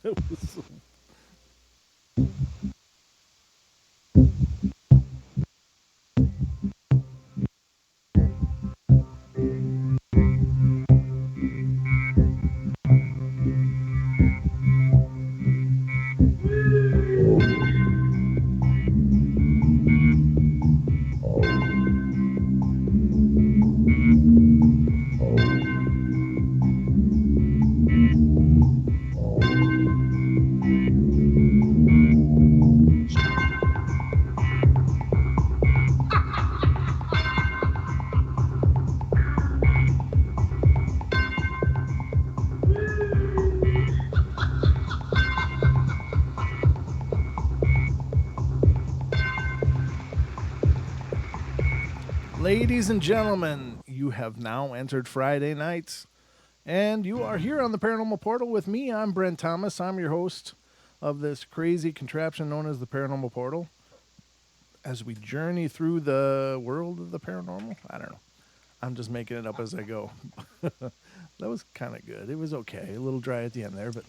It was, ladies and gentlemen, you have now entered Friday nights, and you are here on the Paranormal Portal with me. I'm Brent Thomas. I'm your host of this crazy contraption known as the Paranormal Portal. As we journey through the world of the paranormal, I don't know. I'm just making it up as I go. That was kind of good. It was okay. A little dry at the end there, but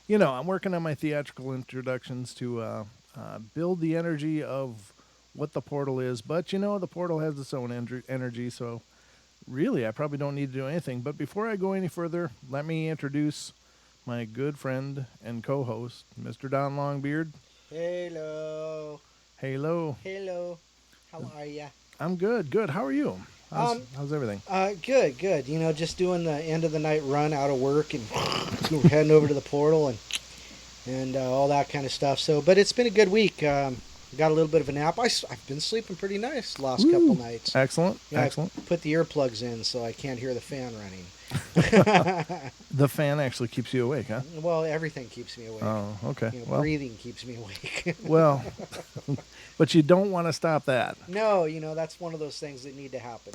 I'm working on my theatrical introductions to build the energy of what the portal is. But the portal has its own energy, so really, I probably don't need to do anything. But before I go any further, let me introduce my good friend and co-host, Mr. Don Longbeard. Hello. Hello. Hello. How are ya? I'm good. Good. How are you? How's, Um, how's everything? Good, good. Just doing the end of the night run out of work and heading over to the portal and all that kind of stuff. So, but it's been a good week. Got a little bit of a nap. I've been sleeping pretty nice the last couple Woo. nights. Excellent. Yeah, Excellent. I put the earplugs in so I can't hear the fan running. The fan actually keeps you awake, huh? Well, everything keeps me awake. Oh, okay. Well, Breathing keeps me awake. well, but you don't want to stop that. No, that's one of those things that need to happen.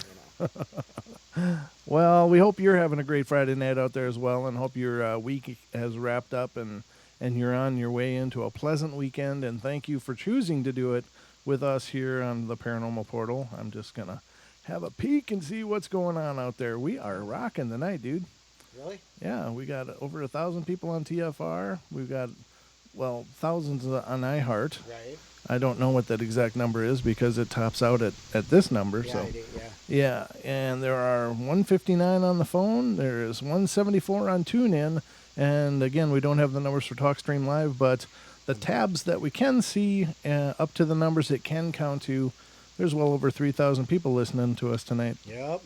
Well, we hope you're having a great Friday night out there as well, and hope your week has wrapped up and you're on your way into a pleasant weekend. And thank you for choosing to do it with us here on the Paranormal Portal. I'm just gonna have a peek and see what's going on out there. We are rocking the night, dude. Really? Yeah, we got over 1,000 people on TFR. We've got thousands on iHeart. Right. I don't know what that exact number is because it tops out at this number. Yeah, so I do, yeah. yeah, and there are 159 on the phone. There is 174 on TuneIn, and again, we don't have the numbers for TalkStream Live, but the tabs that we can see up to the numbers it can count to, there's well over 3,000 people listening to us tonight. Yep.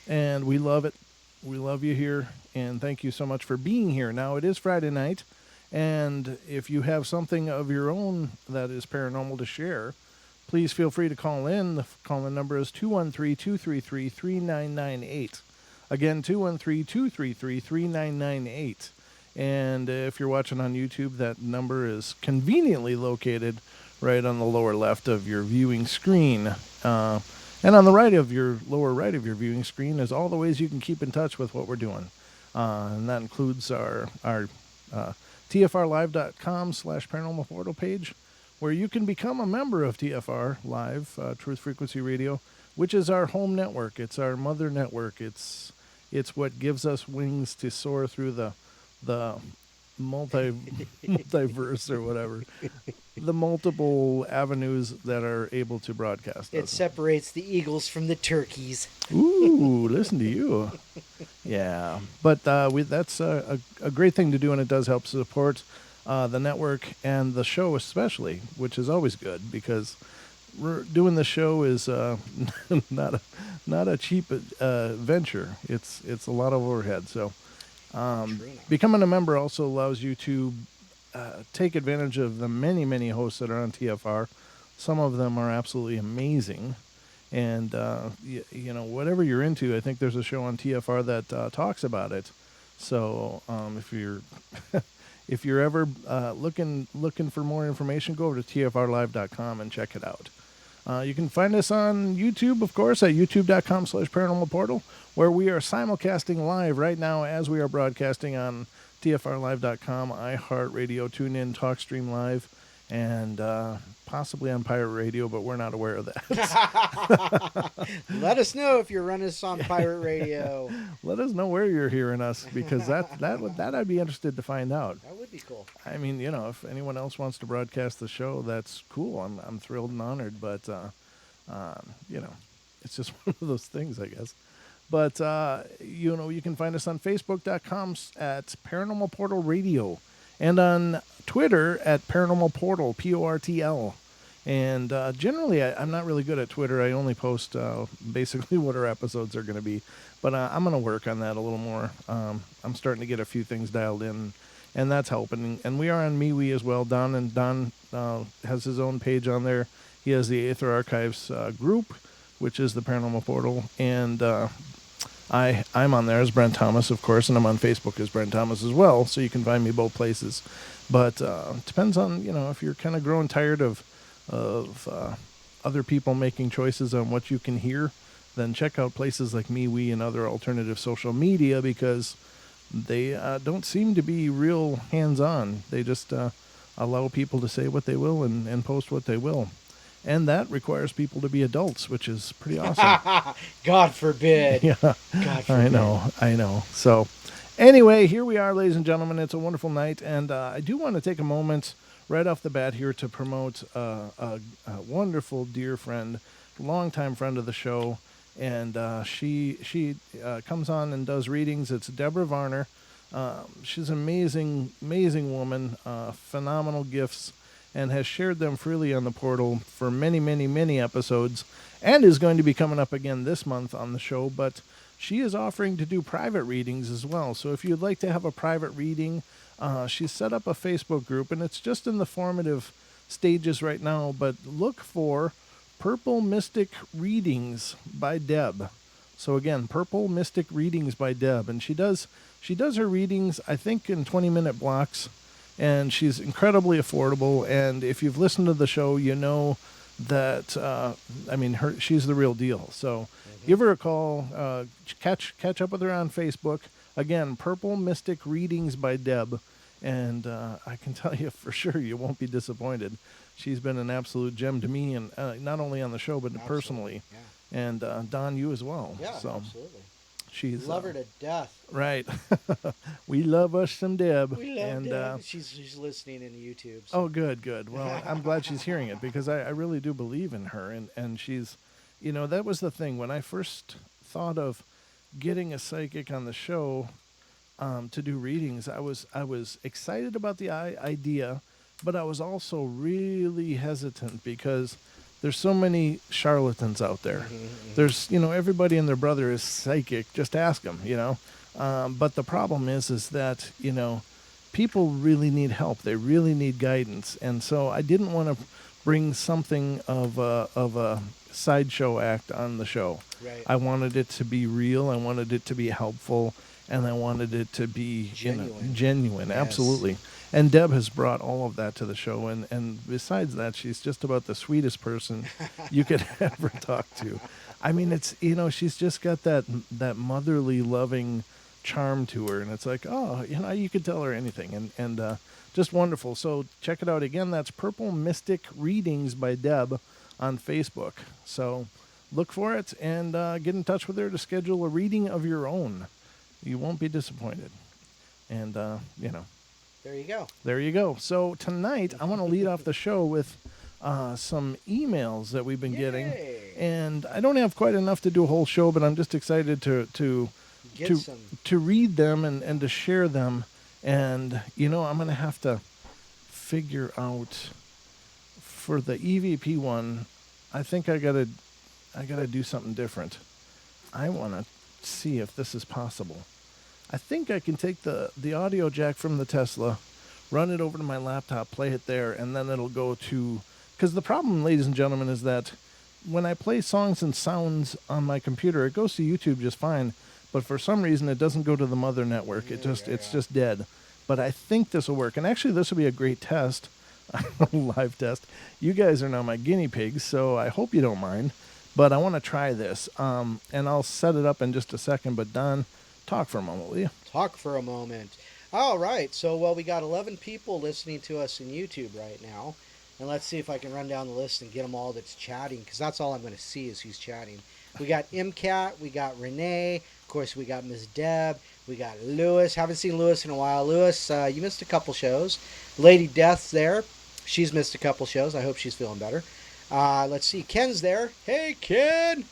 And we love it. We love you here, and thank you so much for being here. Now, it is Friday night, and if you have something of your own that is paranormal to share, please feel free to call in. The call-in number is 213-233-3998. Again, 213-233-3998. And if you're watching on YouTube, that number is conveniently located right on the lower left of your viewing screen. And on the lower right of your viewing screen is all the ways you can keep in touch with what we're doing. And that includes our tfrlive.com/paranormal portal page, where you can become a member of TFR Live, Truth Frequency Radio, which is our home network. It's our mother network. It's what gives us wings to soar through the multiverse or whatever, the multiple avenues that are able to broadcast. It separates the eagles from the turkeys. Ooh, listen to you. Yeah, but that's a great thing to do, and it does help support the network and the show especially, which is always good because doing the show is not a cheap venture. It's a lot of overhead. So becoming a member also allows you to take advantage of the many hosts that are on TFR. Some of them are absolutely amazing. And, whatever you're into, I think there's a show on TFR that talks about it. So if you're if you're ever looking for more information, go over to tfrlive.com and check it out. You can find us on YouTube, of course, at youtube.com/paranormalportal, where we are simulcasting live right now as we are broadcasting on tfrlive.com, iHeartRadio, TuneIn, TalkStream Live, and possibly on pirate radio, but we're not aware of that. Let us know if you're running us on pirate radio. Let us know where you're hearing us, because that I'd be interested to find out. That would be cool. I mean, if anyone else wants to broadcast the show, that's cool. I'm thrilled and honored, but you know, it's just one of those things, I guess. But you can find us on Facebook.com at Paranormal Portal Radio, and on Twitter at Paranormal Portal PORTL. And generally, I'm not really good at Twitter. I only post basically what our episodes are going to be. But I'm going to work on that a little more. I'm starting to get a few things dialed in, and that's helping. And we are on MeWe as well. Don has his own page on there. He has the Aether Archives group, which is the Paranormal Portal. And I'm on there as Brent Thomas, of course, and I'm on Facebook as Brent Thomas as well. So you can find me both places. But it depends on, if you're kind of growing tired of other people making choices on what you can hear, then check out places like MeWe and other alternative social media, because they don't seem to be real hands-on. They just allow people to say what they will and post what they will. And that requires people to be adults, which is pretty awesome. God forbid. Yeah, God forbid. I know. So anyway, here we are, ladies and gentlemen. It's a wonderful night, and I do want to take a moment right off the bat here to promote a wonderful dear friend, longtime friend of the show, and she comes on and does readings. It's Deborah Varner. She's an amazing woman, phenomenal gifts, and has shared them freely on the portal for many episodes, and is going to be coming up again this month on the show. But she is offering to do private readings as well. So if you'd like to have a private reading, she's set up a Facebook group, and it's just in the formative stages right now, but look for Purple Mystic Readings by Deb. So again, Purple Mystic Readings by Deb, and she does her readings, I think, in 20-minute blocks, and she's incredibly affordable. And if you've listened to the show, you know that she's the real deal. So give her a call, catch up with her on Facebook. Again, Purple Mystic Readings by Deb, and I can tell you for sure you won't be disappointed. She's been an absolute gem to me, and not only on the show, but personally. Yeah. And Don, you as well. Yeah, so absolutely. She's love her to death. Right. We love us some Deb. We love Deb. She's listening in YouTube. So. Oh, good. Well, I'm glad she's hearing it, because I really do believe in her, and she's, that was the thing when I first thought of getting a psychic on the show to do readings. I was excited about the idea, but I was also really hesitant, because there's so many charlatans out there. There's, everybody and their brother is psychic. Just ask them, But the problem is that, people really need help. They really need guidance. And so I didn't want to bring something of a sideshow act on the show. Right. I wanted it to be real. I wanted it to be helpful. And I wanted it to be genuine. Yes. Absolutely. And Deb has brought all of that to the show. And besides that, she's just about the sweetest person you could ever talk to. I mean, it's, she's just got that motherly, loving charm to her. And it's like, oh, you could tell her anything. And just wonderful. So check it out. Again, that's Purple Mystic Readings by Deb on Facebook. So look for it and get in touch with her to schedule a reading of your own. You won't be disappointed. And, There you go. So tonight, I want to lead off the show with some emails that we've been getting. And I don't have quite enough to do a whole show, but I'm just excited to read them and to share them. And, I'm going to have to figure out for the EVP one, I think I got to do something different. I want to see if this is possible. I think I can take the audio jack from the Tesla, run it over to my laptop, play it there, and then it'll go to... Because the problem, ladies and gentlemen, is that when I play songs and sounds on my computer, it goes to YouTube just fine, but for some reason it doesn't go to the mother network. It's just dead. But I think this will work. And actually, this will be a great test, live test. You guys are now my guinea pigs, so I hope you don't mind. But I want to try this, and I'll set it up in just a second. But Don, talk for a moment, will you? Talk for a moment. All right. So, we got 11 people listening to us in YouTube right now. And let's see if I can run down the list and get them all that's chatting, because that's all I'm going to see is who's chatting. We got MCAT, we got Renee, of course we got Ms. Deb, we got Lewis. Haven't seen Lewis in a while. Lewis, you missed a couple shows. Lady Death's there. She's missed a couple shows. I hope she's feeling better. Let's see. Ken's there. Hey, Ken.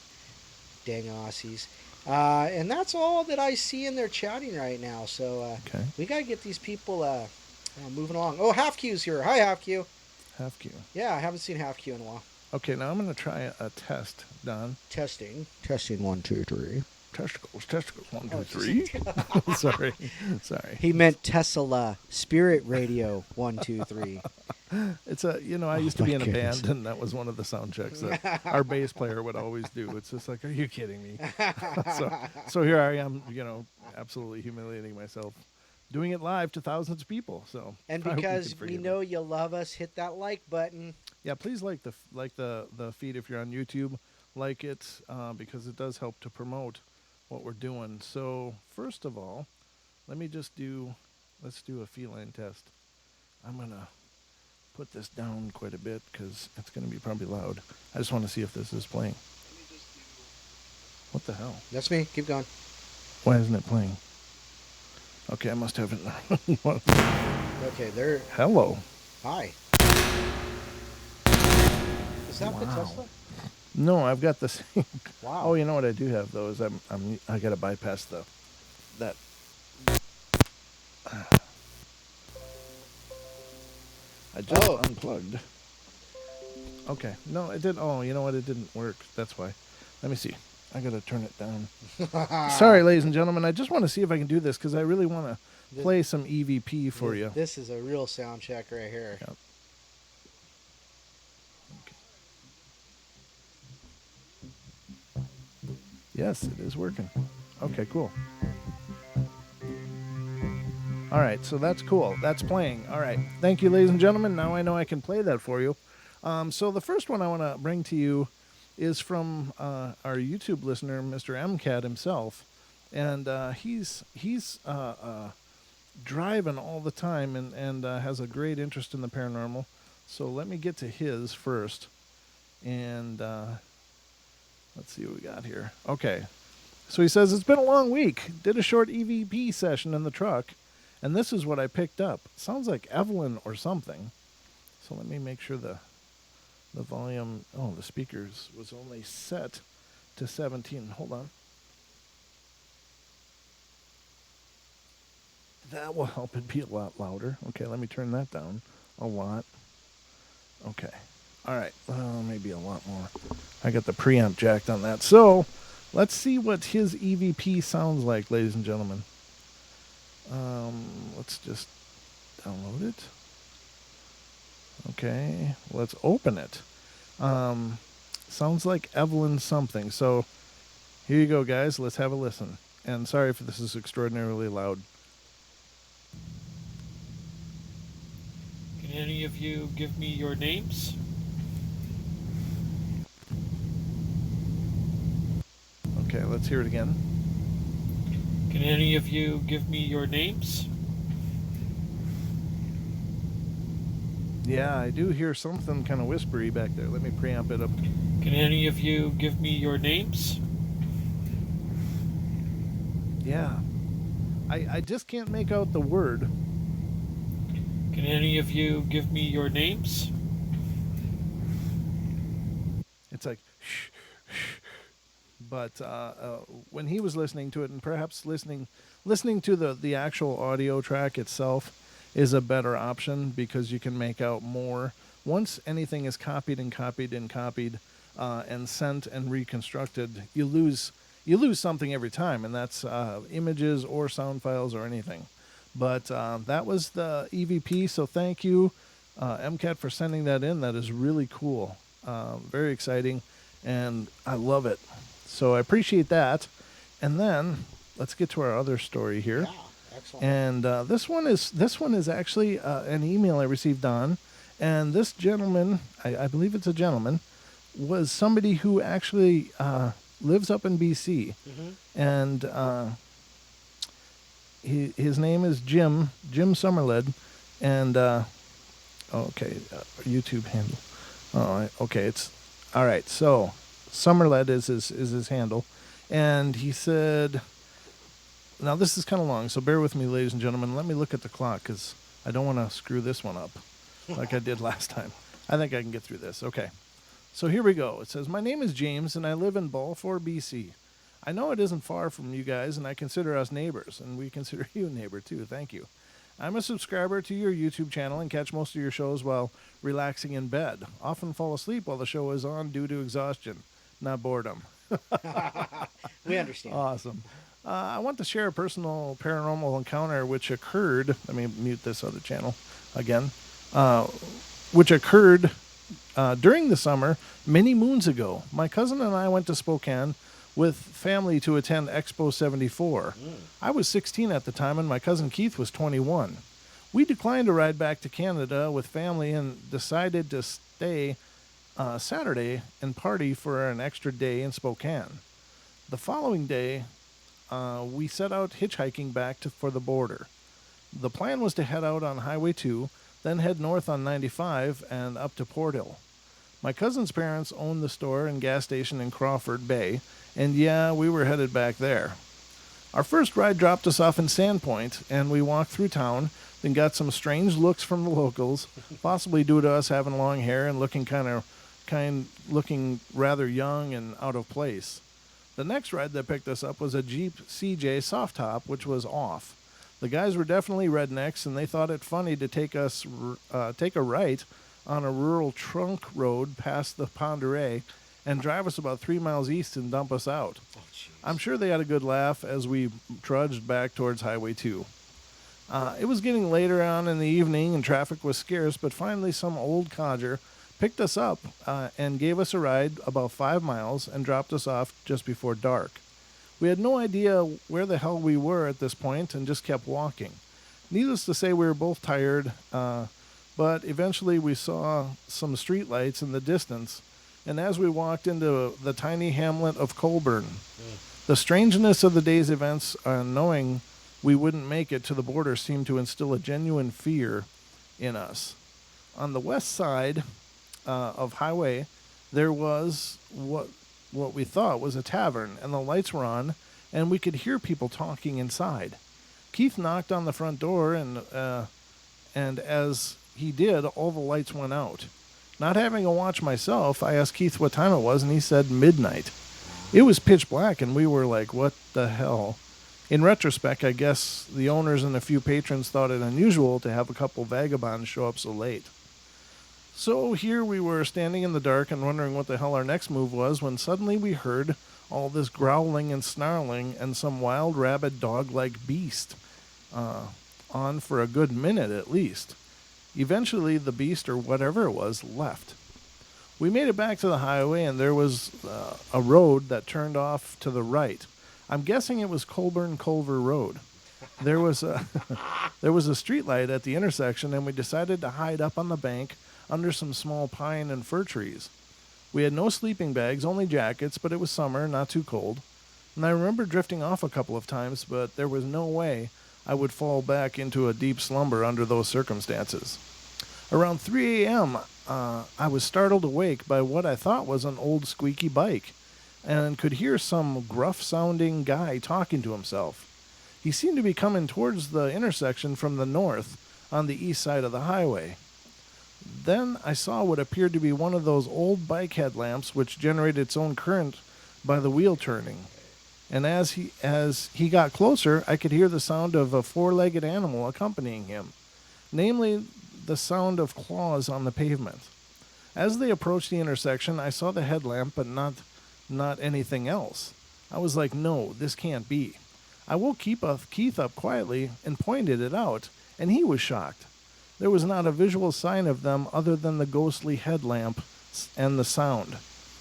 Dang Aussies. And that's all that I see in their chatting right now. So Okay. we got to get these people moving along. Oh, Half Q's here. Hi, Half Q. Half Q. Yeah, I haven't seen Half Q in a while. Okay, now I'm going to try a test, Don. Testing. Testing 1, 2, 3. Testicles, 1, 2, 3. Sorry. He meant Tesla Spirit Radio 1, 2, 3. It's I used to be in a goodness. band, and that was one of the sound checks that our bass player would always do. It's just like, are you kidding me? so here I am, absolutely humiliating myself, doing it live to thousands of people. So And I hope you because can we forgive know me. you love us, hit that like button. Yeah, please like the feed if you're on YouTube, like it because it does help to promote what we're doing. So first of all, let's do a feline test. I'm gonna put this down quite a bit because it's gonna be probably loud. I just want to see if this is playing. What the hell? That's me. Keep going. Why isn't it playing? Okay, I must have it. Okay, there. Hello. Hi. Is that the Wow. Tesla? No, I've got the same. Wow. Oh, you know what I do have though is I gotta bypass that. I just unplugged. Okay, no, it did. Oh, you know what? It didn't work. That's why. Let me see. I gotta turn it down. Sorry, ladies and gentlemen. I just want to see if I can do this because I really want to play some EVP for you. This is a real sound check right here. Yep. Yes, it is working. Okay, cool. All right, so that's cool. That's playing. All right. Thank you, ladies and gentlemen. Now I know I can play that for you. So the first one I want to bring to you is from our YouTube listener, Mr. MCAT himself. And he's driving all the time and has a great interest in the paranormal. So let me get to his first. And let's see what we got here. Okay. So he says, it's been a long week. Did a short EVP session in the truck. And this is what I picked up. Sounds like Evelyn or something. So let me make sure the volume... Oh, the speakers was only set to 17. Hold on. That will help it be a lot louder. Okay, let me turn that down a lot. Okay. All right. Maybe a lot more. I got the preamp jacked on that. So let's see what his EVP sounds like, ladies and gentlemen. Let's just download it. Okay, let's open it. Sounds like Evelyn something. So here you go, guys. Let's have a listen. And sorry if this is extraordinarily loud. Can any of you give me your names? Okay, let's hear it again. Can any of you give me your names? Yeah, I do hear something kind of whispery back there. Let me preamp it up. Can any of you give me your names? Yeah. I just can't make out the word. Can any of you give me your names? It's like, shh, shh. But when he was listening to it, and perhaps listening to the actual audio track itself is a better option because you can make out more. Once anything is copied and copied and copied and sent and reconstructed, you lose something every time, and that's images or sound files or anything. But that was the EVP, so thank you, MCAT, for sending that in. That is really cool. Very exciting, and I love it. So I appreciate that. And then let's get to our other story here. Yeah, excellent. And this one is actually an email I received on, and this gentleman, I believe it's a gentleman, was somebody who actually lives up in BC, and his name is Jim Summerled, and Okay, YouTube handle. Oh, okay. It's all right. So Summerled is his handle, and he said, "Now this is kind of long, so bear with me, ladies and gentlemen. Let me look at the clock because I don't want to screw this one up, like I did last time. I think I can get through this. Okay. So here we go. It says, "My name is James, and I live in Balfour, BC. I know it isn't far from you guys, and I consider us neighbors, and we consider you a neighbor too. Thank you. I'm a subscriber to your YouTube channel and catch most of your shows while relaxing in bed. Often fall asleep while the show is on due to exhaustion, not boredom. We understand. Awesome. I want to share a personal paranormal encounter which occurred. Let me mute this other channel again. Which occurred during the summer many moons ago. My cousin and I went to Spokane with family to attend Expo 74. I was 16 at the time, and my cousin Keith was 21. We declined a ride back to Canada with family and decided to stay Saturday and party for an extra day in Spokane. The following day, we set out hitchhiking back for the border. The plan was to head out on Highway 2, then head north on 95 and up to Portal. My cousin's parents owned the store and gas station in Crawford Bay, and yeah, we were headed back there. Our first ride dropped us off in Sandpoint, and we walked through town, then got some strange looks from the locals, possibly due to us having long hair and looking rather young and out of place. The next ride that picked us up was a Jeep CJ soft top, which was off. The guys were definitely rednecks, and they thought it funny to take a right on a rural trunk road past the Ponderay and drive us about 3 miles east and dump us out. Oh, jeez. I'm sure they had a good laugh as we trudged back towards Highway 2. It was getting later on in the evening and traffic was scarce, but finally some old codger picked us up and gave us a ride about 5 miles and dropped us off just before dark. We had no idea where the hell we were at this point and just kept walking. Needless to say, we were both tired, but eventually we saw some streetlights in the distance, and as we walked into the tiny hamlet of Colburn, the strangeness of the day's events and knowing we wouldn't make it to the border seemed to instill a genuine fear in us. On the west side of Highway, there was what we thought was a tavern, and the lights were on, and we could hear people talking inside. Keith knocked on the front door, and as he did, all the lights went out. Not having a watch myself, I asked Keith what time it was, and he said midnight. It was pitch black, and we were like, what the hell? In retrospect, I guess the owners and a few patrons thought it unusual to have a couple vagabonds show up so late. So here we were standing in the dark and wondering what the hell our next move was when suddenly we heard all this growling and snarling and some wild rabid dog-like beast on for a good minute at least. Eventually the beast, or whatever it was, left. We made it back to the highway and there was a road that turned off to the right. I'm guessing it was Colburn Culver Road. There was a street light at the intersection, and we decided to hide up on the bank under some small pine and fir trees. We had no sleeping bags, only jackets, but it was summer, not too cold. And I remember drifting off a couple of times, but there was no way I would fall back into a deep slumber under those circumstances. Around 3 a.m., I was startled awake by what I thought was an old squeaky bike, and could hear some gruff-sounding guy talking to himself. He seemed to be coming towards the intersection from the north on the east side of the highway. Then I saw what appeared to be one of those old bike headlamps which generate its own current by the wheel turning. And as he got closer, I could hear the sound of a four-legged animal accompanying him, namely the sound of claws on the pavement. As they approached the intersection, I saw the headlamp, but not anything else. I was like, no, this can't be. I woke Keith up quietly and pointed it out, and he was shocked. There was not a visual sign of them other than the ghostly headlamp and the sound.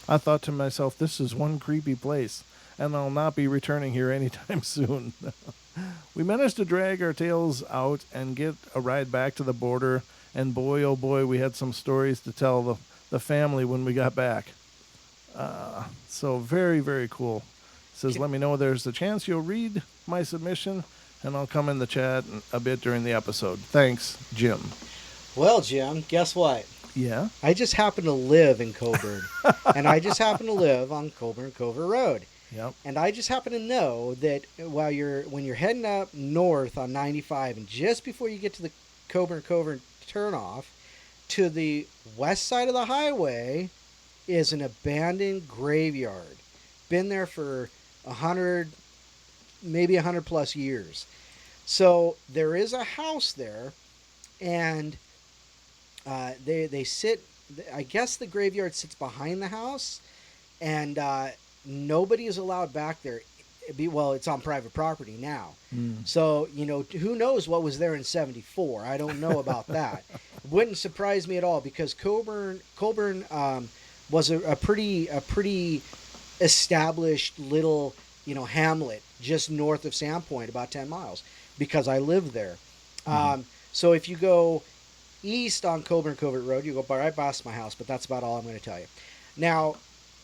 I thought to myself, this is one creepy place, and I'll not be returning here anytime soon. We managed to drag our tails out and get a ride back to the border, and boy, oh boy, we had some stories to tell the family when we got back. So very, very cool. It says, let me know there's a chance you'll read my submission, and I'll come in the chat a bit during the episode. Thanks, Jim. Well, Jim, guess what? Yeah. I just happen to live in Coburn, and I just happen to live on Coburn Cover Road. Yep. And I just happen to know that when you're heading up north on 95, and just before you get to the Coburn turnoff, to the west side of the highway is an abandoned graveyard. Been there for 100, maybe 100 plus years. So there is a house there, and they sit. I guess the graveyard sits behind the house, and nobody is allowed back there. Well, it's on private property now. Mm. So, who knows what was there in '74? I don't know about that. It wouldn't surprise me at all, because Colburn was a pretty established little hamlet just north of Sandpoint, about 10 miles, because I lived there. So if you go east on Coburn Covert Road, you go right past my house, but that's about all I'm going to tell you. Now,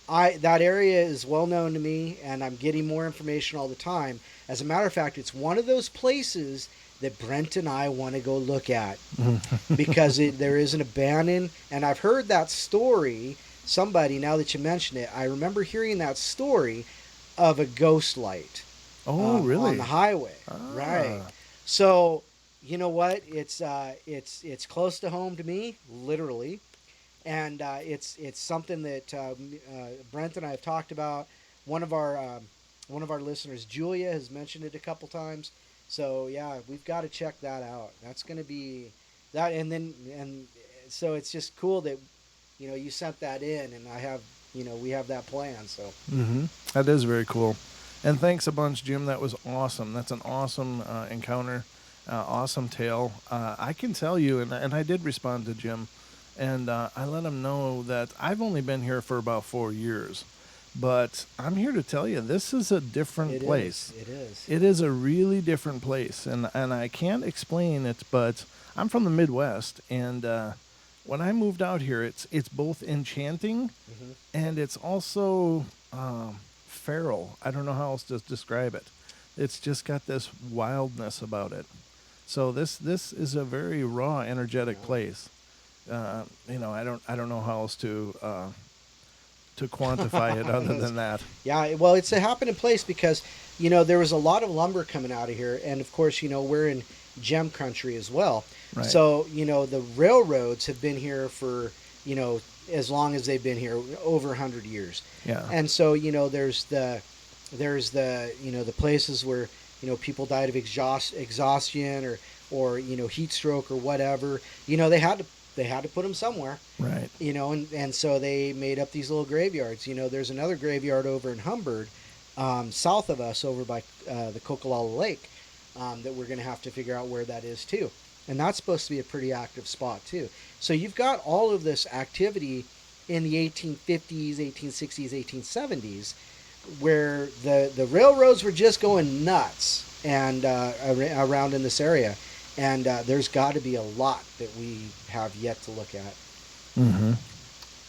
that area is well known to me, and I'm getting more information all the time. As a matter of fact, it's one of those places that Brent and I want to go look at, because there is an abandoned, and I've heard that story. Somebody, now that you mention it, I remember hearing that story of a ghost light. Oh, really? On the highway, right? So, you know what? It's close to home to me, literally, and it's something that Brent and I have talked about. One of our listeners, Julia, has mentioned it a couple times. So yeah, we've got to check that out. That's going to be that, and so it's just cool that you sent that in, and I have we have that plan. So That is very cool. And thanks a bunch, Jim. That was awesome. That's an awesome encounter, awesome tale. I can tell you, and I did respond to Jim, and I let him know that I've only been here for about 4 years. But I'm here to tell you, this is a different place. It is. It is a really different place, and I can't explain it, but I'm from the Midwest, and when I moved out here, it's both enchanting, and it's also feral. I don't know how else to describe it. It's just got this wildness about it. So this is a very raw, energetic place. I don't know how else to quantify it other than that. Yeah, well, it's a happening place because there was a lot of lumber coming out of here, and of course we're in gem country as well. Right. So the railroads have been here for as long as they've been here, over 100 years. Yeah. And so there's the the places where people died of exhaustion or heat stroke or whatever. They had to put them somewhere. Right. And so they made up these little graveyards. There's another graveyard over in Humbird, south of us, over by the Coquilala Lake, that we're going to have to figure out where that is too. And that's supposed to be a pretty active spot too. So you've got all of this activity in the 1850s, 1860s, 1870s, where the railroads were just going nuts and around in this area. And there's got to be a lot that we have yet to look at.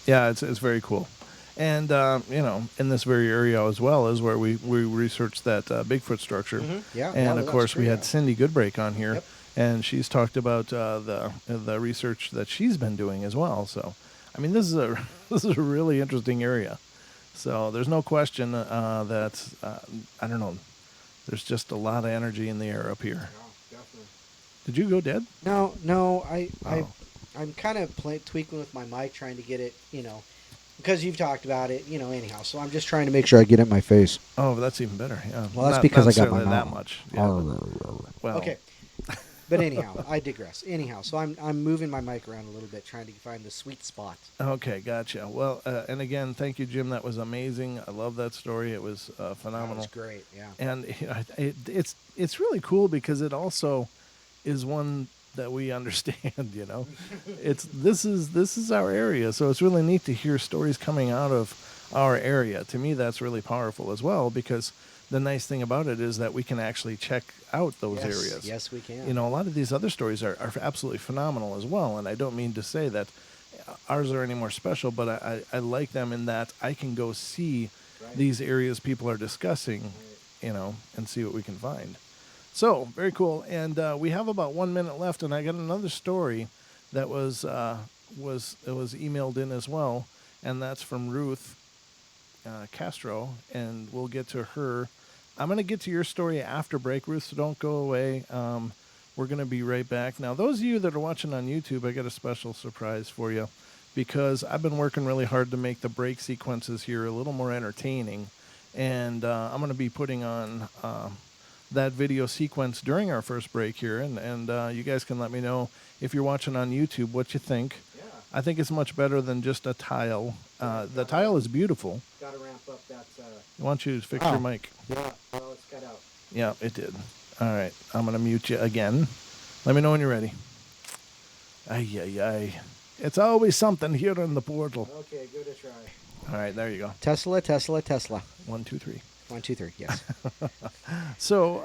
Yeah, it's very cool. And, in this very area as well is where we researched that Bigfoot structure. Yeah. And, of course, we had Cindy Goodbreak on here. Yep. And she's talked about the research that she's been doing as well. So, I mean, this is a really interesting area. So there's no question that, I don't know, there's just a lot of energy in the air up here. Yeah, definitely. Did you go dead? No, Oh. I'm kind of tweaking with my mic, trying to get it, because you've talked about it, anyhow. So I'm just trying to make sure I get it in my face. Oh, that's even better. Yeah. Well, that's because I got my necessarily that mouth. much. Yeah, well, Okay. But anyhow, I digress. Anyhow, so I'm moving my mic around a little bit, trying to find the sweet spot. Okay, gotcha. Well, and again, thank you, Jim. That was amazing. I love that story. It was phenomenal. That was great. Yeah. And it's really cool because it also is one that we understand. This is our area, so it's really neat to hear stories coming out of our area. To me, that's really powerful as well, because the nice thing about it is that we can actually check out those areas. Yes, we can. A lot of these other stories are absolutely phenomenal as well, and I don't mean to say that ours are any more special, but I like them in that I can go see these areas people are discussing, and see what we can find. So, very cool. And we have about 1 minute left, and I got another story that was emailed in as well, and that's from Ruth Castro, and we'll get to her. I'm going to get to your story after break, Ruth, so don't go away. We're going to be right back. Now, those of you that are watching on YouTube, I got a special surprise for you because I've been working really hard to make the break sequences here a little more entertaining, and I'm going to be putting on that video sequence during our first break here, and you guys can let me know if you're watching on YouTube what you think. Yeah. I think it's much better than just a tile. The tile is beautiful. Got to ramp up that. Why don't you fix your mic? Yeah. Well, it's cut out. Yeah, it did. All right, I'm going to mute you again. Let me know when you're ready. Ay, ay, ay. It's always something here in the portal. Okay, give it a try. All right, there you go. Tesla, Tesla, Tesla. 1, 2, 3. 1, 2, 3. Yes. So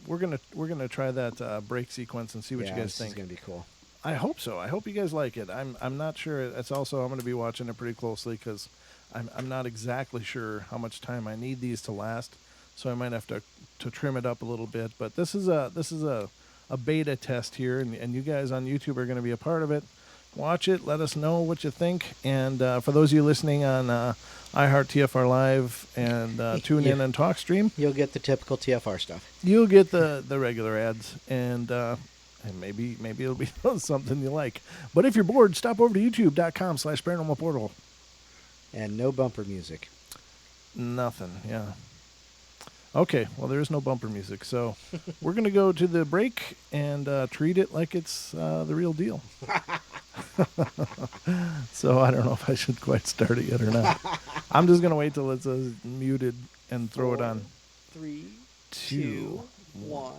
we're gonna try that break sequence and see what you guys This think. is gonna be cool. I hope so. I hope you guys like it. I'm not sure. It's also I'm going to be watching it pretty closely because I'm not exactly sure how much time I need these to last. So I might have to trim it up a little bit. But this is a beta test here, and you guys on YouTube are going to be a part of it. Watch it. Let us know what you think. And for those of you listening on iHeart TFR Live and Tune In and TalkStream, You'll get the typical TFR stuff. you'll get the regular ads, and maybe it'll be something you like. But if you're bored, stop over to youtube.com/paranormal portal. And no bumper music. Nothing, yeah. Okay, well, there is no bumper music, so we're going to go to the break and treat it like it's the real deal. So I don't know if I should quite start it yet or not. I'm just going to wait till it's muted and throw it on. 3, 2, 1.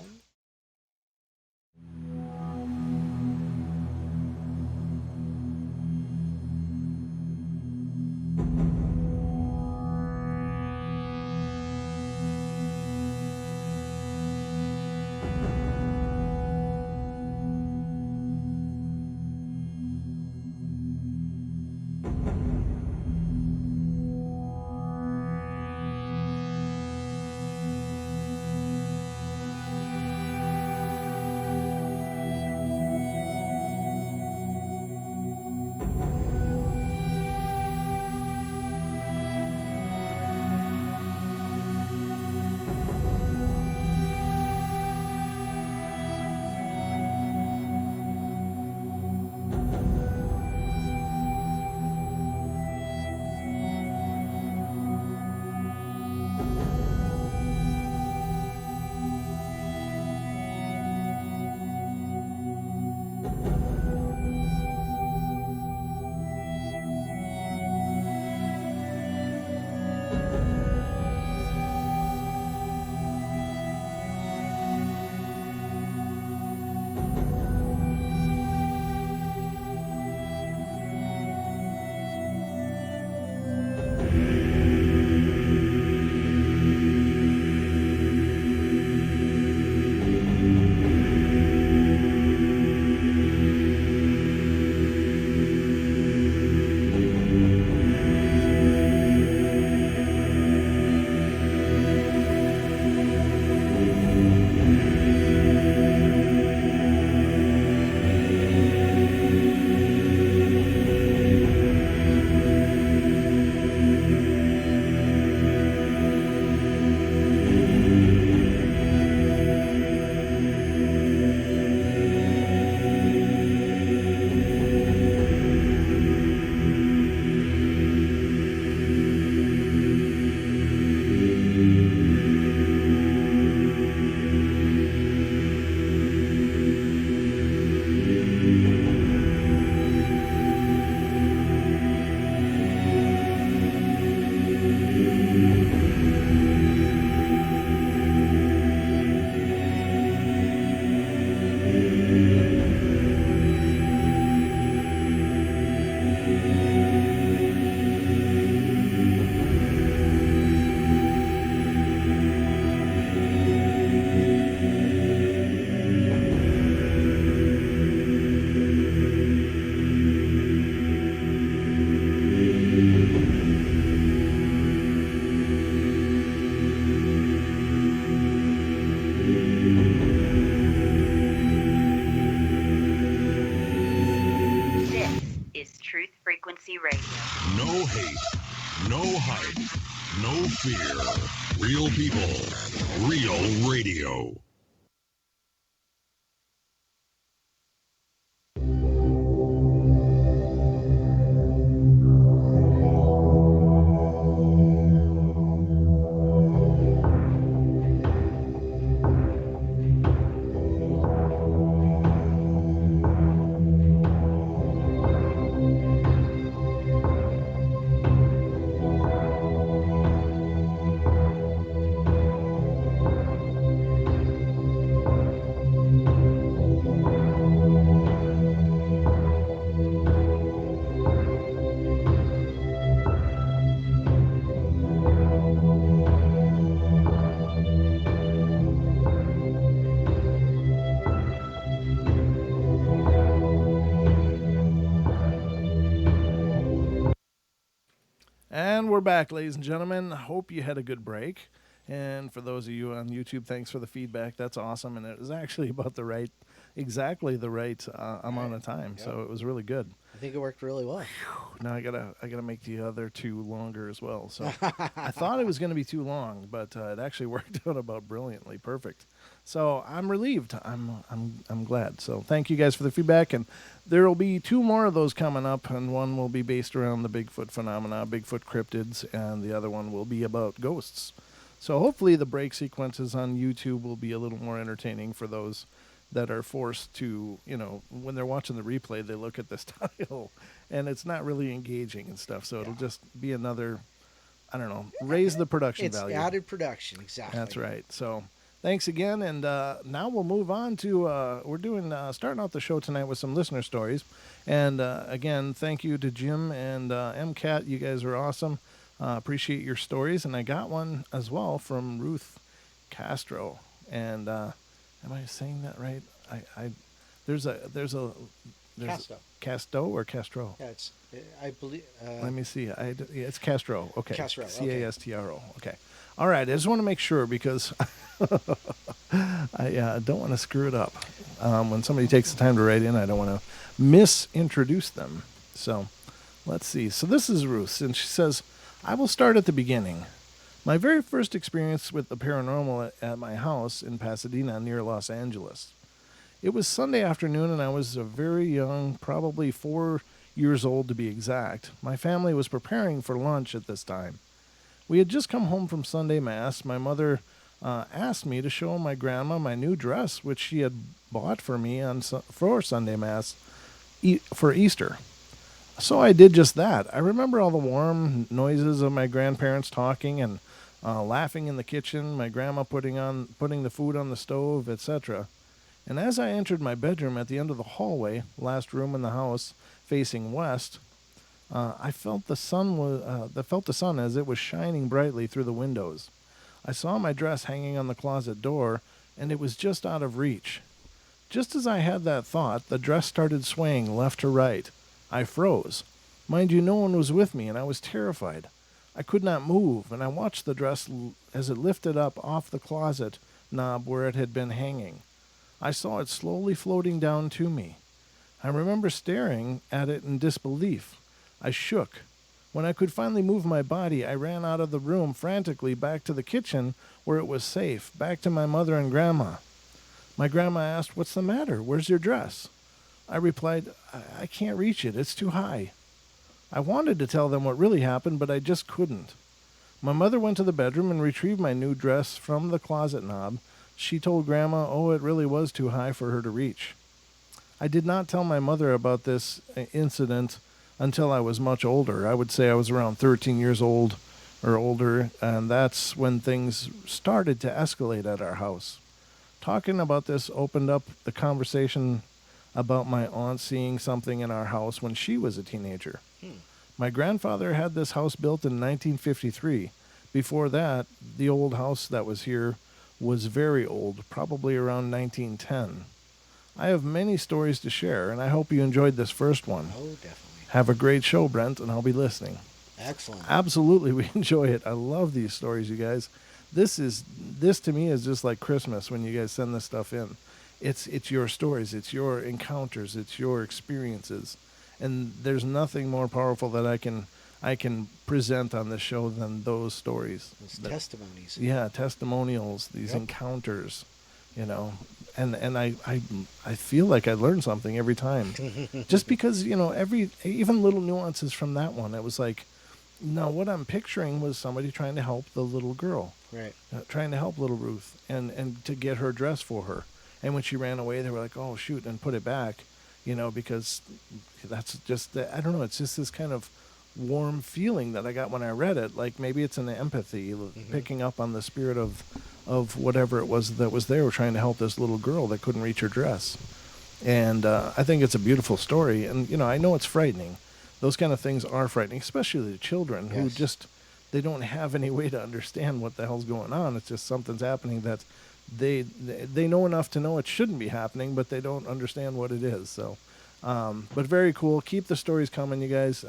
No hype, no fear. Real people, real radio. And we're back, ladies and gentlemen. Hope you had a good break. And for those of you on YouTube, thanks for the feedback. That's awesome. And it was actually about exactly the right amount of time. Yep. So it was really good. I think it worked really well. Now I gotta make the other two longer as well. So I thought it was gonna be too long, but it actually worked out about brilliantly, perfect. So I'm relieved. I'm glad. So thank you guys for the feedback, and there will be two more of those coming up, and one will be based around the Bigfoot phenomena, Bigfoot cryptids, and the other one will be about ghosts. So hopefully the break sequences on YouTube will be a little more entertaining for those that are forced to, when they're watching the replay, they look at this title and it's not really engaging and stuff. So it'll just be another, I don't know, raise the production It's value. added production, exactly. That's right. So thanks again. And now we'll move on to, we're doing, starting out the show tonight with some listener stories. And again, thank you to Jim and MCAT. You guys are awesome. Appreciate your stories. And I got one as well from Ruth Castro. And, am I saying that right? There's Casto. Casto or Castro? Yeah, I believe. Let me see. It's Castro. Okay. Castro, okay. Castro. Okay. All right. I just want to make sure because I don't want to screw it up. When somebody takes the time to write in, I don't want to misintroduce them. So let's see. So this is Ruth, and she says, I will start at the beginning. My very first experience with the paranormal at my house in Pasadena near Los Angeles. It was Sunday afternoon, and I was very young, probably 4 years old to be exact. My family was preparing for lunch at this time. We had just come home from Sunday Mass. My mother asked me to show my grandma my new dress, which she had bought for me for Sunday Mass for Easter. So I did just that. I remember all the warm noises of my grandparents talking and laughing in the kitchen, my grandma putting the food on the stove, etc. And as I entered my bedroom at the end of the hallway, last room in the house, facing west, I felt the sun as it was shining brightly through the windows. I saw my dress hanging on the closet door, and it was just out of reach. Just as I had that thought, the dress started swaying left to right. I froze. Mind you, no one was with me, and I was terrified. I could not move, and I watched the dress as it lifted up off the closet knob where it had been hanging. I saw it slowly floating down to me. I remember staring at it in disbelief. I shook. When I could finally move my body, I ran out of the room frantically back to the kitchen where it was safe, back to my mother and grandma. My grandma asked, "What's the matter? Where's your dress?" I replied, I can't reach it. It's too high." I wanted to tell them what really happened, but I just couldn't. My mother went to the bedroom and retrieved my new dress from the closet knob. She told Grandma, it really was too high for her to reach. I did not tell my mother about this incident until I was much older. I would say I was around 13 years old or older, and that's when things started to escalate at our house. Talking about this opened up the conversation about my aunt seeing something in our house when she was a teenager. My grandfather had this house built in 1953. Before that, the old house that was here was very old, probably around 1910. I have many stories to share, and I hope you enjoyed this first one. Oh, definitely. Have a great show, Brent, and I'll be listening. Excellent. Absolutely, we enjoy it. I love these stories, you guys. This to me is just like Christmas when you guys send this stuff in. It's your stories, it's your encounters, it's your experiences, and there's nothing more powerful that I can I can present on the show than those stories. Those That- testimonies. yeah, testimonials, these Yep. encounters, you know, and I feel like I learn something every time, just because even little nuances from that one. It was like, no, what I'm picturing was somebody trying to help the little girl, Right. trying to help little Ruth, and to get her dress for her. And when she ran away, they were like, oh shoot, and put it back, because that's just I don't know. It's just this kind of warm feeling that I got when I read it. Like maybe it's an empathy, picking up on the spirit of whatever it was that was there, trying to help this little girl that couldn't reach her dress. And I think it's a beautiful story. And I know it's frightening. Those kind of things are frightening, especially the children who Yes. just they don't have any way to understand what the hell's going on. It's just something's happening that they know enough to know it shouldn't be happening, but they don't understand what it is. So, but very cool. Keep the stories coming, you guys.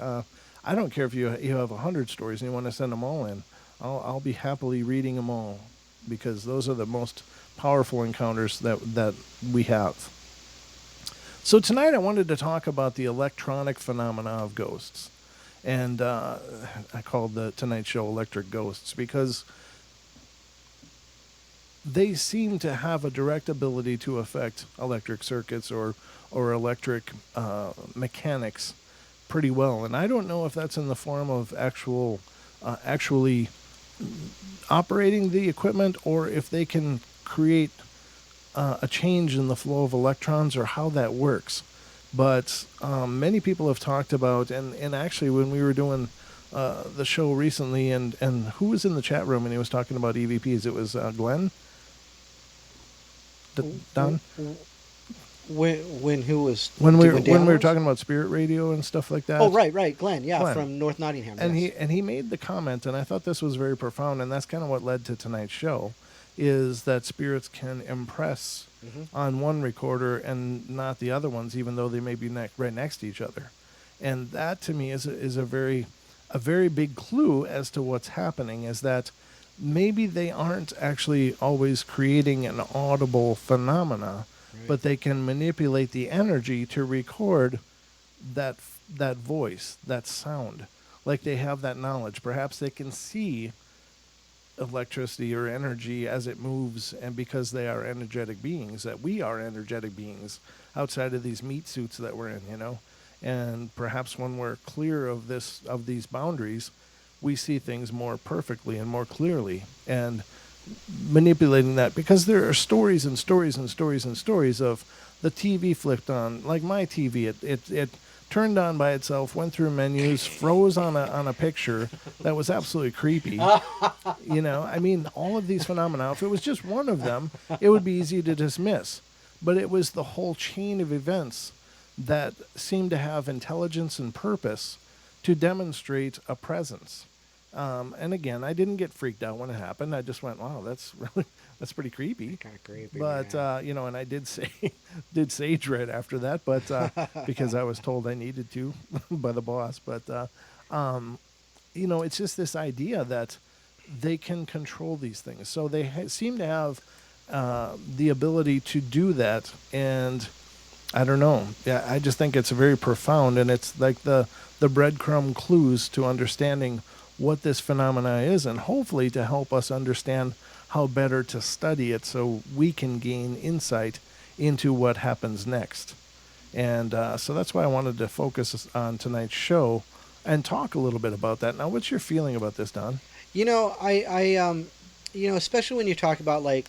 I don't care if you have 100 stories and you want to send them all in. I'll be happily reading them all, because those are the most powerful encounters that we have. So tonight I wanted to talk about the electronic phenomena of ghosts. And I called the Tonight Show Electric Ghosts because they seem to have a direct ability to affect electric circuits or electric mechanics pretty well. And I don't know if that's in the form of actually operating the equipment, or if they can create a change in the flow of electrons, or how that works. But many people have talked about, and actually when we were doing the show recently, and who was in the chat room and he was talking about EVPs? It was Glenn? Don? When who was When we Dan were was? talking about spirit radio and stuff like that. Oh, right, Glenn. Yeah, Glenn. from North Nottingham. And yes. he made the comment, and I thought this was very profound, and that's kind of what led to tonight's show, is that spirits can impress on one recorder and not the other ones, even though they may be right next to each other. And that to me is a very big clue as to what's happening, is that maybe they aren't actually always creating an audible phenomena, but they can manipulate the energy to record that voice, that sound. Like they have that knowledge. Perhaps they can see electricity or energy as it moves, and because they are energetic beings, that we are energetic beings outside of these meat suits that we're in, and perhaps when we're clear of these boundaries, we see things more perfectly and more clearly, and manipulating that, because there are stories and stories and stories and stories of the TV flipped on, like my TV, it turned on by itself, went through menus, froze on a picture that was absolutely creepy. I mean, all of these phenomena, if it was just one of them, it would be easy to dismiss. But it was the whole chain of events that seemed to have intelligence and purpose to demonstrate a presence. And again, I didn't get freaked out when it happened. I just went, "Wow, that's pretty creepy." Kind of creepy. But man. and I did say dread after that, but because I was told I needed to by the boss. But it's just this idea that they can control these things. So they seem to have the ability to do that, and I don't know. Yeah, I just think it's very profound, and it's like the breadcrumb clues to understanding what this phenomena is, and hopefully to help us understand how better to study it, so we can gain insight into what happens next. And so that's why I wanted to focus on tonight's show and talk a little bit about that. Now, what's your feeling about this, Don? Especially when you talk about like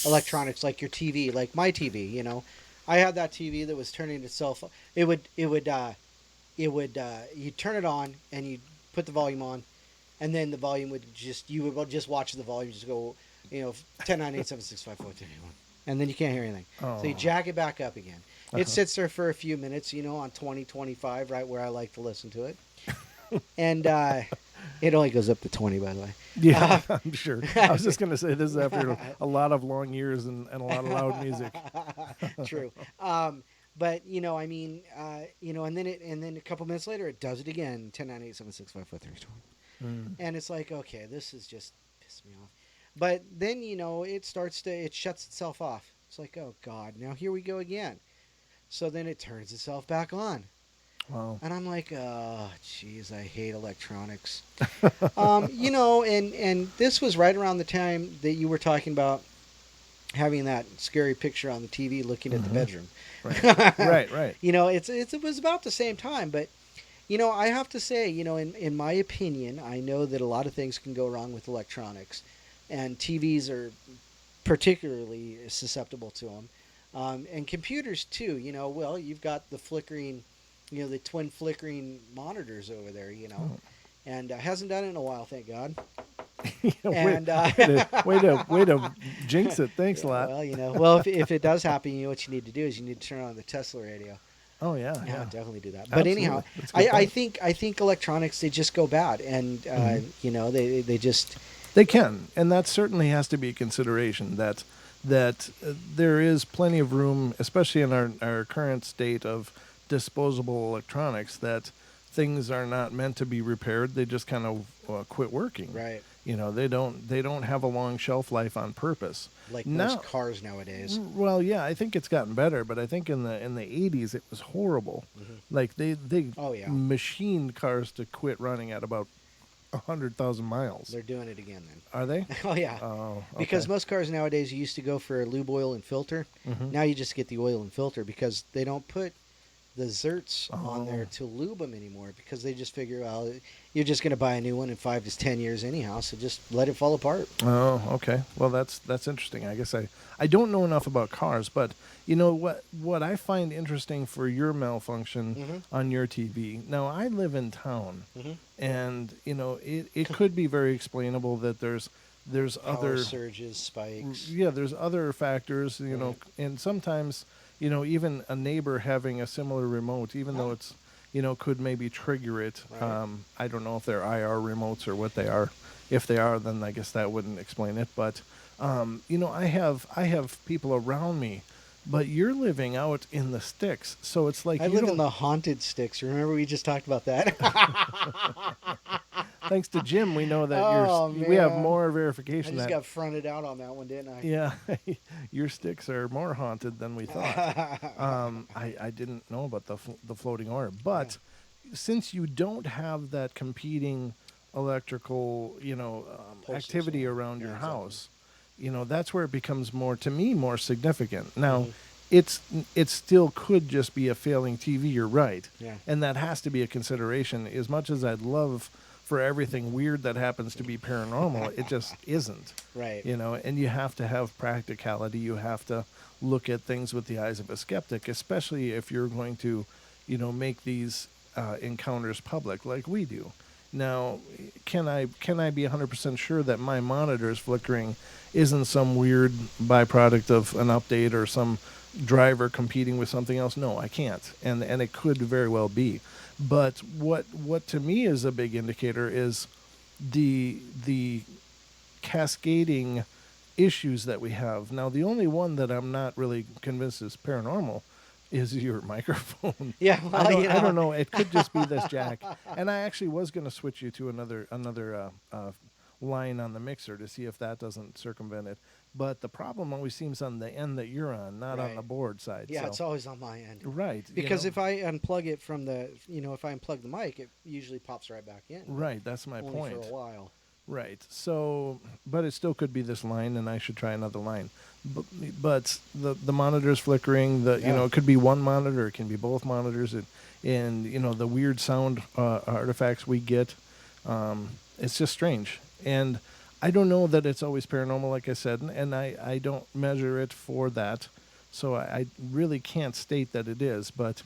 electronics, like your TV, like my TV. I had that TV that was turning itself. You turn it on and you put the volume on, and then the volume you would just watch the volume just go, 10, 9, 8, 7, 6, 5, 4, 3, 2, 1. And then you can't hear anything. Oh. So you jack it back up again. It sits there for a few minutes, on 20, 25, right where I like to listen to it. And it only goes up to 20, by the way. Yeah, I'm sure. I was just going to say, this is after a lot of long years and a lot of loud music. True. But and then a couple minutes later it does it again. 10, 9, 8, 7, 6, 5, 4, 3, 2, 1. And it's like, okay, this is just pissing me off. But then it shuts itself off. It's like, oh God, now here we go again. So then it turns itself back on. Wow. And I'm like, oh, jeez, I hate electronics. And this was right around the time that you were talking about having that scary picture on the TV looking at the Hmm. bedroom. Right. Right. Right. It was about the same time, but I have to say, in my opinion, I know that a lot of things can go wrong with electronics, and TVs are particularly susceptible to them, and computers too. Well, you've got the flickering, the twin flickering monitors over there. Oh. And hasn't done it in a while, thank God. Yeah, And way to jinx it. Thanks a yeah, lot. well, well, if it does happen, what you need to do is you need to turn on the Tesla radio. Oh yeah, Yeah, yeah. definitely do that. But anyhow, Absolutely. That's a good I point. think electronics they just go bad, and Hmm. they just They can, and that certainly has to be a consideration. That there is plenty of room, especially in our current state of disposable electronics, that things are not meant to be repaired. They just kind of quit working. right They don't have a long shelf life on purpose. like most Now, cars nowadays. well, yeah, I think it's gotten better, but I think in the 80s it was horrible. Hmm. Like they Oh yeah, machined cars to quit running at about 100,000 miles. they're doing it again then. Are they? Oh yeah, Oh, because okay. most cars nowadays you used to go for a lube oil and filter. Hmm. Now you just get the oil and filter because they don't put the zerts on Oh. there to lube them anymore because they just figure, well, you're just going to buy a new one in 5 to 10 years anyhow, so just let it fall apart. Oh, okay. Well, that's interesting. I guess I don't know enough about cars, but you know what I find interesting for your malfunction Hmm. on your TV. Now, I live in town, Hmm. and it could be very explainable that there's Power other surges, spikes. yeah, there's other factors, Right. and sometimes, even a neighbor having a similar remote, even though Oh, it's, could maybe trigger it. right. I don't know if they're IR remotes or what they are. If they are, then I guess that wouldn't explain it. But, I have people around me, but you're living out in the sticks, so it's like I you live in don't. the haunted sticks. Remember we just talked about that? Thanks to Jim, we know that Oh we have man, more I verification just that. got fronted out on that one, didn't I? Yeah, your sticks are more haunted than we thought. I didn't know about the floating orb, Yeah. but since you don't have that competing electrical, Pulses, activity yeah. around Yeah, your exactly. house, that's where it becomes more, to me, more significant. Now, Hmm. it still could just be a failing TV. You're right, Yeah. and that has to be a consideration. As much as I'd love for everything weird that happens to be paranormal, it just isn't. Right. And you have to have practicality. You have to look at things with the eyes of a skeptic, especially if you're going to, make these encounters public like we do. Now, can I be 100% sure that my monitor's flickering isn't some weird byproduct of an update or some driver competing with something else? No, I can't, and it could very well be. But what to me is a big indicator is the cascading issues that we have. Now, the only one that I'm not really convinced is paranormal is your microphone. Yeah. I Well, don't know. It could just be this jack. And I actually was going to switch you to another line on the mixer to see if that doesn't circumvent it. But the problem always seems on the end that you're on, not on Right. the board side. Yeah, so. it's always on my end. Right. Because if I unplug it from if I unplug the mic, it usually pops right back in. Right, that's my Only point. for a while. Right. So, but it still could be this line, and I should try another line. But the monitor's flickering. Yeah. It could be one monitor. It can be both monitors. And the weird sound artifacts we get. It's just strange. And I don't know that it's always paranormal, like I said, and I don't measure it for that. So I really can't state that it is. But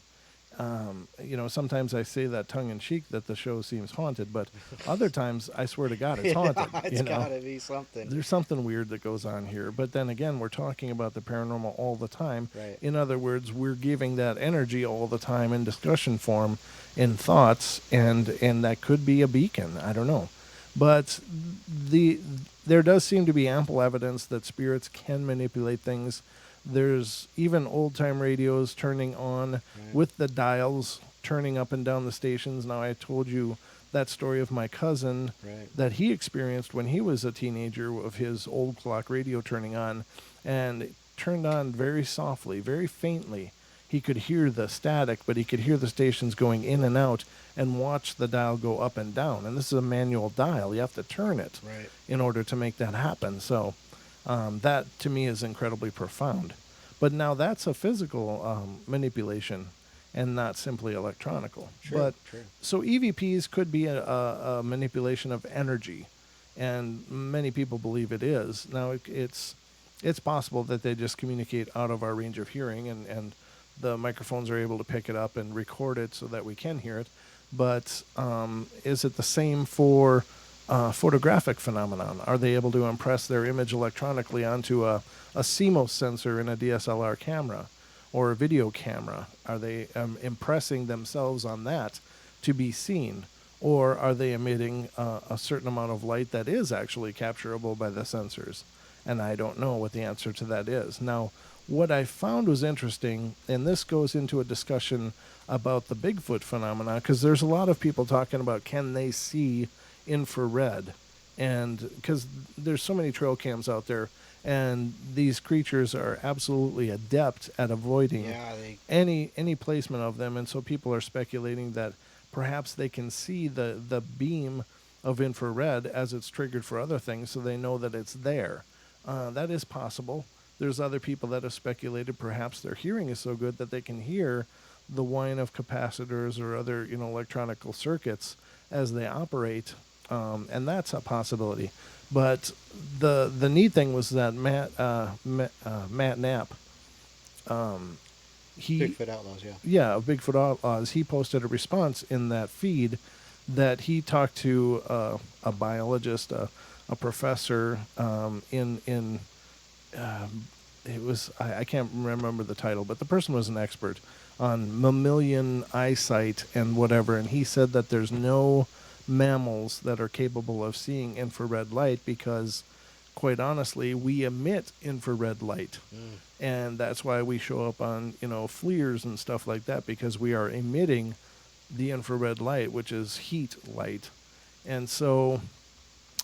sometimes I say that tongue in cheek that the show seems haunted, but other times I swear to God it's haunted. Yeah, it's gotta be something. There's something weird that goes on here. But then again, we're talking about the paranormal all the time. Right. In other words, we're giving that energy all the time in discussion form, in thoughts, and that could be a beacon. I don't know. But there does seem to be ample evidence that spirits can manipulate things. There's even old-time radios turning on Right. with the dials turning up and down the stations. Now, I told you that story of my cousin Right. that he experienced when he was a teenager, of his old clock radio turning on, and it turned on very softly, very faintly. he could hear the static, but he could hear the stations going in and out and watch the dial go up and down. And this is a manual dial. You have to turn it Right. in order to make that happen. So that, to me, is incredibly profound. But now that's a physical manipulation and not simply electronical. True, But true. so EVPs could be a manipulation of energy, and many people believe it is. Now it's possible that they just communicate out of our range of hearing, and the microphones are able to pick it up and record it so that we can hear it. But is it the same for photographic phenomenon? Are they able to impress their image electronically onto a CMOS sensor in a DSLR camera or a video camera? Are they impressing themselves on that to be seen? Or are they emitting a certain amount of light that is actually capturable by the sensors? And I don't know what the answer to that is. Now, what I found was interesting, and this goes into a discussion about the Bigfoot phenomena, because there's a lot of people talking about, can they see infrared? And because there's so many trail cams out there, and these creatures are absolutely adept at avoiding Yeah, any placement of them, and so people are speculating that perhaps they can see the beam of infrared as it's triggered for other things, so they know that it's there. That is possible. There's other people that have speculated perhaps their hearing is so good that they can hear the whine of capacitors or other electronical circuits as they operate, and that's a possibility. But the neat thing was that Matt Knapp, he Bigfoot Outlaws, yeah. yeah, of Bigfoot Outlaws, he posted a response in that feed that he talked to a biologist, a professor in it was I can't remember the title, but the person was an expert on mammalian eyesight and whatever, and he said that there's no mammals that are capable of seeing infrared light because, quite honestly, we emit infrared light. And that's why we show up on, FLIRs and stuff like that, because we are emitting the infrared light, which is heat light. And so,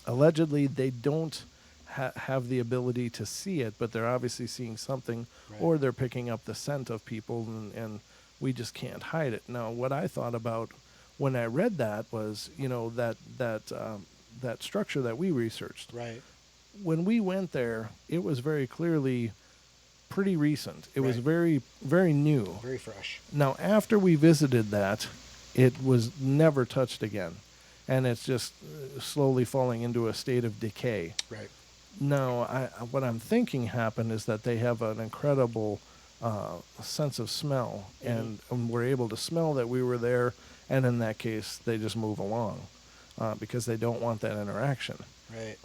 allegedly, they don't have the ability to see it, but they're obviously seeing something, Right. or they're picking up the scent of people, and we just can't hide it. Now, what I thought about when I read that was, that structure that we researched. Right. When we went there, it was very clearly pretty recent. It was Right. very, very new. Very fresh. Now, after we visited that, it was never touched again. And it's just slowly falling into a state of decay. Right. Now, what I'm thinking happened is that they have an incredible sense of smell, and were able to smell that we were there, and in that case, they just move along because they don't want that interaction. Right.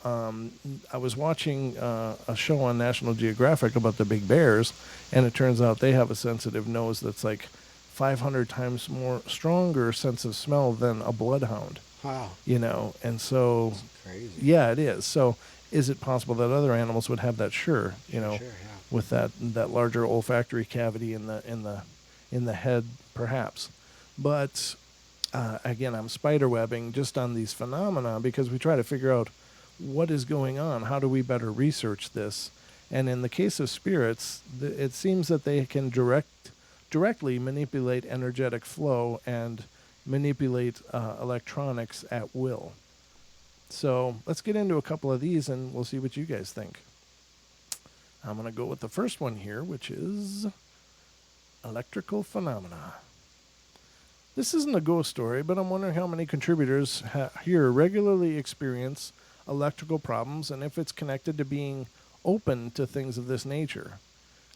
I was watching a show on National Geographic about the big bears, and it turns out they have a sensitive nose that's like 500 times more stronger sense of smell than a bloodhound. Wow. And so, Crazy. yeah, it is. So, is it possible that other animals would have that? Sure, Sure, yeah. with that larger olfactory cavity in the head, perhaps. But again, I'm spiderwebbing just on these phenomena because we try to figure out what is going on. How do we better research this? And in the case of spirits, it seems that they can directly manipulate energetic flow and manipulate electronics at will. So let's get into a couple of these and we'll see what you guys think. I'm going to go with the first one here, which is electrical phenomena. This isn't a ghost story, but I'm wondering how many contributors here regularly experience electrical problems and if it's connected to being open to things of this nature.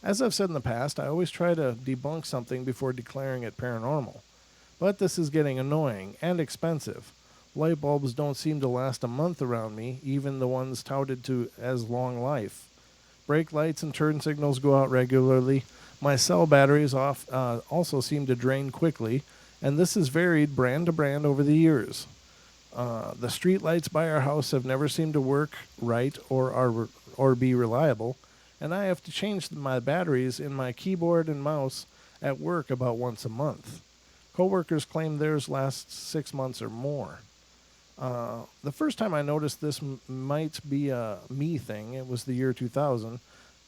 As I've said in the past, I always try to debunk something before declaring it paranormal. But this is getting annoying and expensive. Light bulbs don't seem to last a month around me, even the ones touted to as long life. Brake lights and turn signals go out regularly. My cell batteries also seem to drain quickly, and this has varied brand to brand over the years. The street lights by our house have never seemed to work right or be reliable, and I have to change my batteries in my keyboard and mouse at work about once a month. Coworkers claim theirs lasts 6 months or more. The first time I noticed this might be a me thing, it was the year 2000.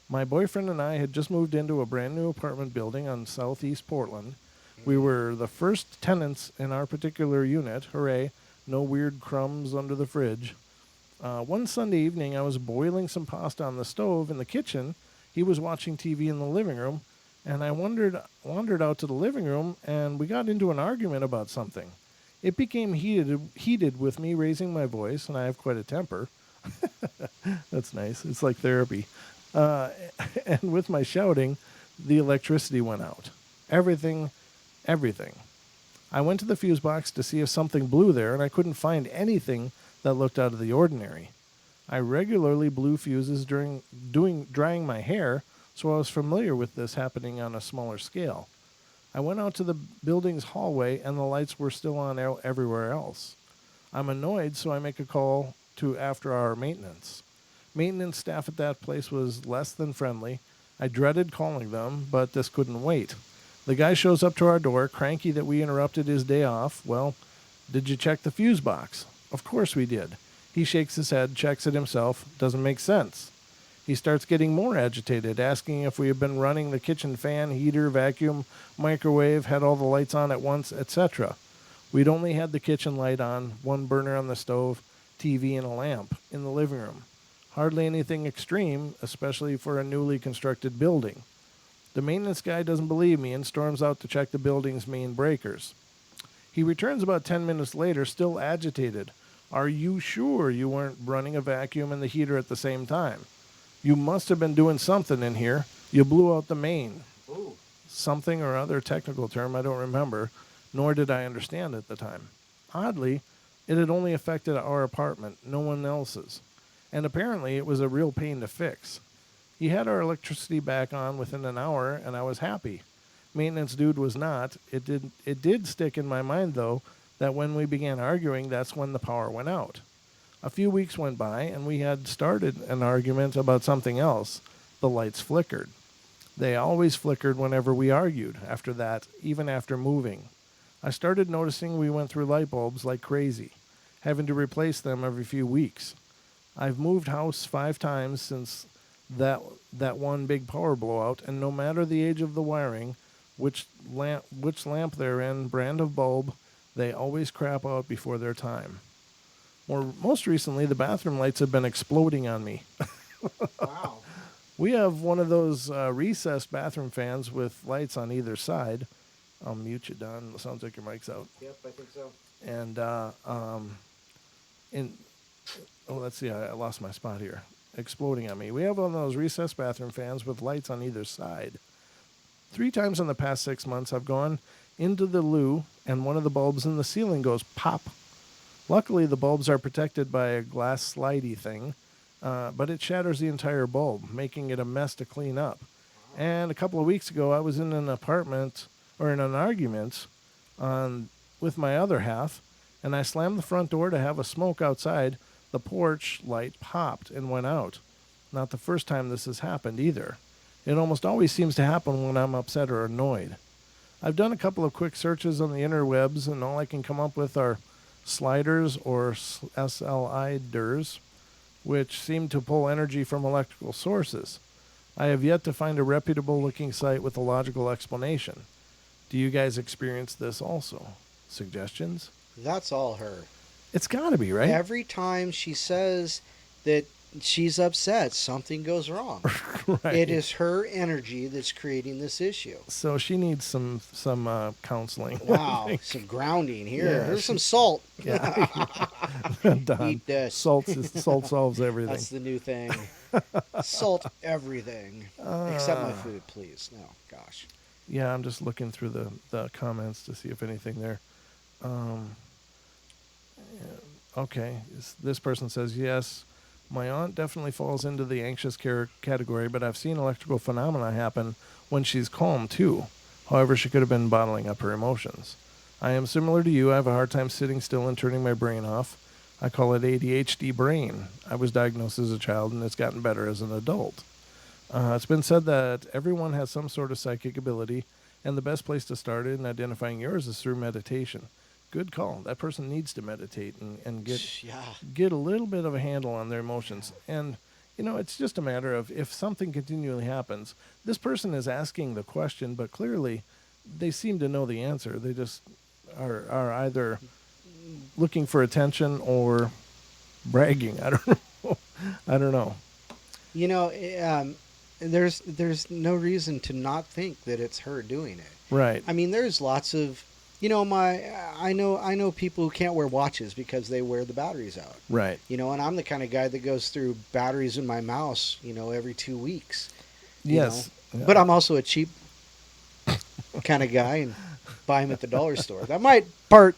My boyfriend and I had just moved into a brand new apartment building on southeast Portland. We were the first tenants in our particular unit. Hooray. No weird crumbs under the fridge. One Sunday evening, I was boiling some pasta on the stove in the kitchen. He was watching TV in the living room, and I wandered out to the living room, and we got into an argument about something. It became heated with me raising my voice, and I have quite a temper. That's nice. It's like therapy. Uh, and with my shouting, the electricity went out. Everything. I went to the fuse box to see if something blew there, and I couldn't find anything that looked out of the ordinary. I regularly blew fuses during drying my hair, so I was familiar with this happening on a smaller scale. I went out to the building's hallway, and the lights were still on everywhere else. I'm annoyed, so I make a call to after-hour maintenance. Maintenance staff at that place was less than friendly. I dreaded calling them, but this couldn't wait. The guy shows up to our door, cranky that we interrupted his day off. Well, did you check the fuse box? Of course we did. He shakes his head, checks it himself. Doesn't make sense. He starts getting more agitated, asking if we have been running the kitchen fan, heater, vacuum, microwave, had all the lights on at once, etc. We'd only had the kitchen light on, one burner on the stove, TV, and a lamp in the living room. Hardly anything extreme, especially for a newly constructed building. The maintenance guy doesn't believe me and storms out to check the building's main breakers. He returns about 10 minutes later, still agitated. Are you sure you weren't running a vacuum and the heater at the same time? You must have been doing something in here. You blew out the main. Ooh. Something or other technical term I don't remember, nor did I understand at the time. Oddly, it had only affected our apartment, no one else's. And apparently it was a real pain to fix. He had our electricity back on within an hour, and I was happy. Maintenance dude was not. It did stick in my mind, though, that when we began arguing, that's when the power went out. A few weeks went by, and we had started an argument about something else. The lights flickered. They always flickered whenever we argued, after that, even after moving. I started noticing we went through light bulbs like crazy, having to replace them every few weeks. I've moved house 5 times since that one big power blowout, and no matter the age of the wiring, which lamp they're in, brand of bulb, they always crap out before their time. Most recently, the bathroom lights have been exploding on me. Wow. We have one of those recessed bathroom fans with lights on either side. I'll mute you, Don. It sounds like your mic's out. Yep, I think so. And let's see, I lost my spot here. Exploding on me. We have one of those recessed bathroom fans with lights on either side. 3 times in the past 6 months, I've gone into the loo, and one of the bulbs in the ceiling goes pop. Luckily, the bulbs are protected by a glass slidey thing, but it shatters the entire bulb, making it a mess to clean up. And a couple of weeks ago, I was in an argument with my other half, and I slammed the front door to have a smoke outside. The porch light popped and went out. Not the first time this has happened either. It almost always seems to happen when I'm upset or annoyed. I've done a couple of quick searches on the interwebs, and all I can come up with are sliders or SLIders, which seem to pull energy from electrical sources. I have yet to find a reputable-looking site with a logical explanation. Do you guys experience this also? Suggestions? That's all her. It's got to be, right? Every time she says that she's upset, something goes wrong. Right. It is her energy that's creating this issue. So she needs some counseling. Wow, some grounding here. Yeah, Here's some salt. Yeah. Don, Eat this. salt solves everything. That's the new thing. Salt everything. Except my food, please. No, gosh. Yeah, I'm just looking through the comments to see if anything there. Okay, this person says, yes, my aunt definitely falls into the anxious category, but I've seen electrical phenomena happen when she's calm, too. However, she could have been bottling up her emotions. I am similar to you. I have a hard time sitting still and turning my brain off. I call it ADHD brain. I was diagnosed as a child, and it's gotten better as an adult. It's been said that everyone has some sort of psychic ability, and the best place to start in identifying yours is through meditation. Good call. That person needs to meditate and get a little bit of a handle on their emotions. And it's just a matter of if something continually happens. This person is asking the question, but clearly they seem to know the answer. They just are either looking for attention or bragging. I don't know. I don't know. You know, there's no reason to not think that it's her doing it. Right. I mean, there's lots of, I know people who can't wear watches because they wear the batteries out. Right. And I'm the kind of guy that goes through batteries in my mouse, every 2 weeks. Yes. Yeah. But I'm also a cheap kind of guy and buy them at the dollar store. That might part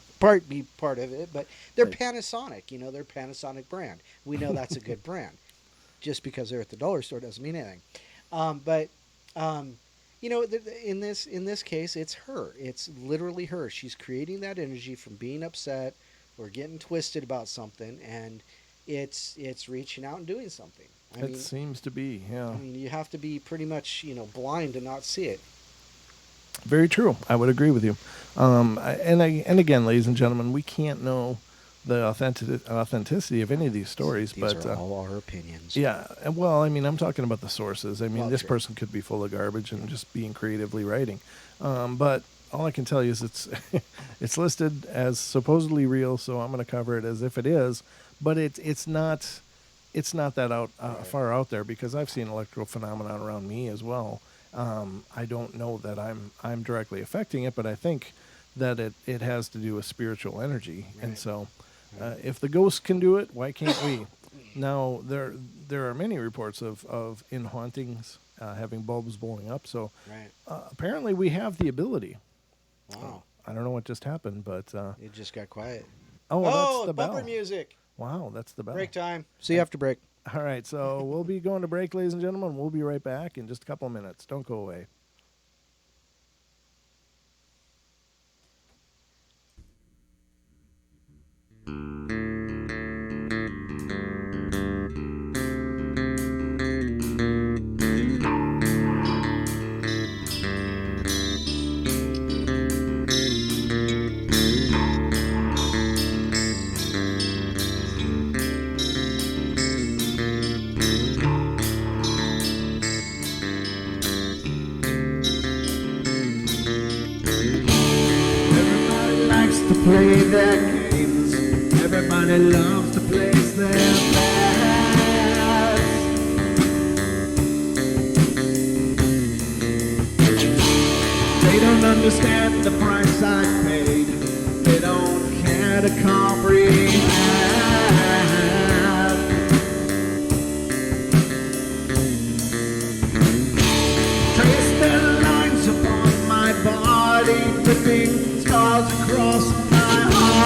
be part of it, but they're Panasonic. They're Panasonic brand. We know that's a good brand. Just because they're at the dollar store doesn't mean anything. In this case, it's her. It's literally her. She's creating that energy from being upset or getting twisted about something, and it's reaching out and doing something. It seems to be, yeah. I mean, you have to be pretty much, blind to not see it. Very true. I would agree with you. And again, ladies and gentlemen, we can't know the authenticity of any of these stories. These are all our opinions. Yeah. Well, I'm talking about the sources. This true. person could be full of garbage and just being creatively writing. But all I can tell you is it's listed as supposedly real, so I'm going to cover it as if it is. But it's not that far out there, because I've seen electrical phenomenon around me as well. I don't know that I'm directly affecting it, but I think that it has to do with spiritual energy. Right. And so if the ghosts can do it, why can't we? Now, there are many reports of in hauntings having bulbs blowing up. So apparently we have the ability. Wow. I don't know what just happened, but... it just got quiet. Oh, that's the bumper bell. Music. Wow, that's the bell. Break time. See you after break. All right, so we'll be going to break, ladies and gentlemen. We'll be right back in just a couple of minutes. Don't go away. Play their games. Everybody loves to place their bets. They don't understand the price I paid. They don't care to comprehend. Trace their lines upon my body, dripping scars across my heart.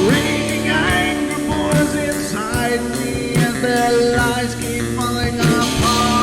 Raging anger pours inside me as their lies keep falling apart.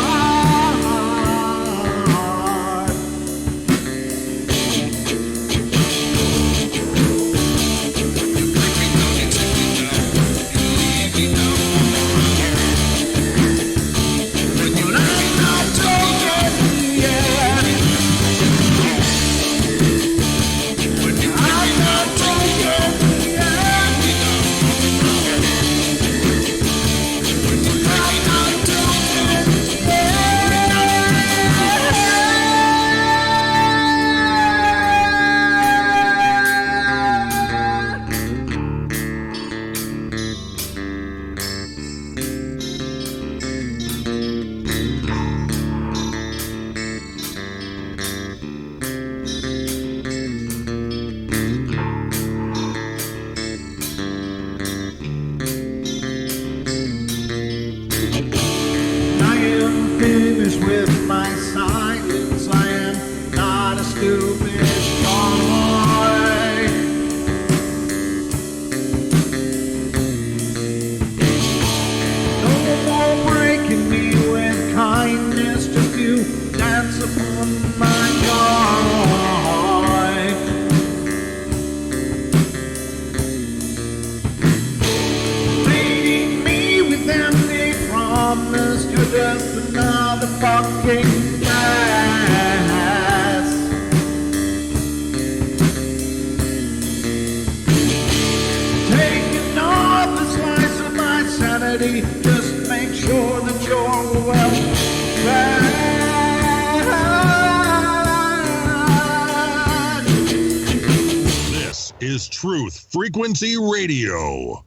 is Truth Frequency Radio.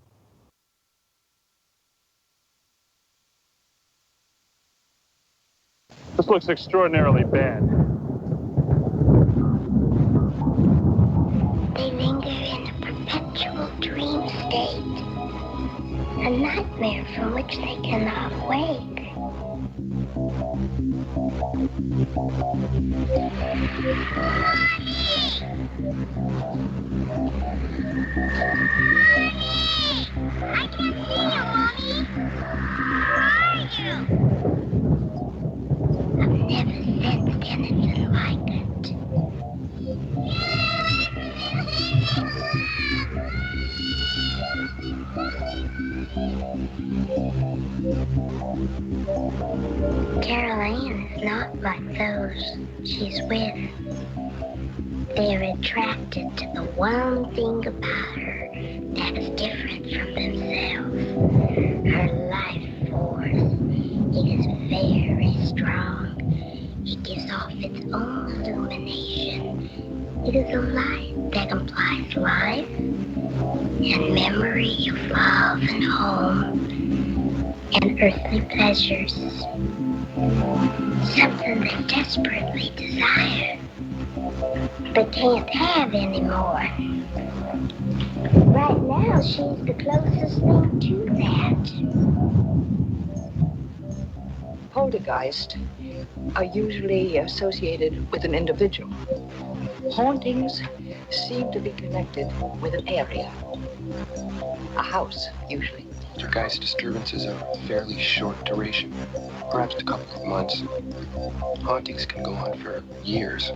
This looks extraordinarily bad. They linger in a perpetual dream state, a nightmare from which they cannot wake. I can't see you, Mommy. Where are you? I've never sensed anything like it. Carol Ann is not like those she's with. They're attracted to the one thing about her that is different from themselves. Her life force. It is very strong. It gives off its own illumination. It is a light that implies life and memory of love and home and earthly pleasures. Something they desperately desire, but can't have anymore. Right now, she's the closest thing to that. Poltergeists are usually associated with an individual. Hauntings seem to be connected with an area. A house, usually. Poltergeist disturbances are of fairly short duration, perhaps a couple of months. Hauntings can go on for years.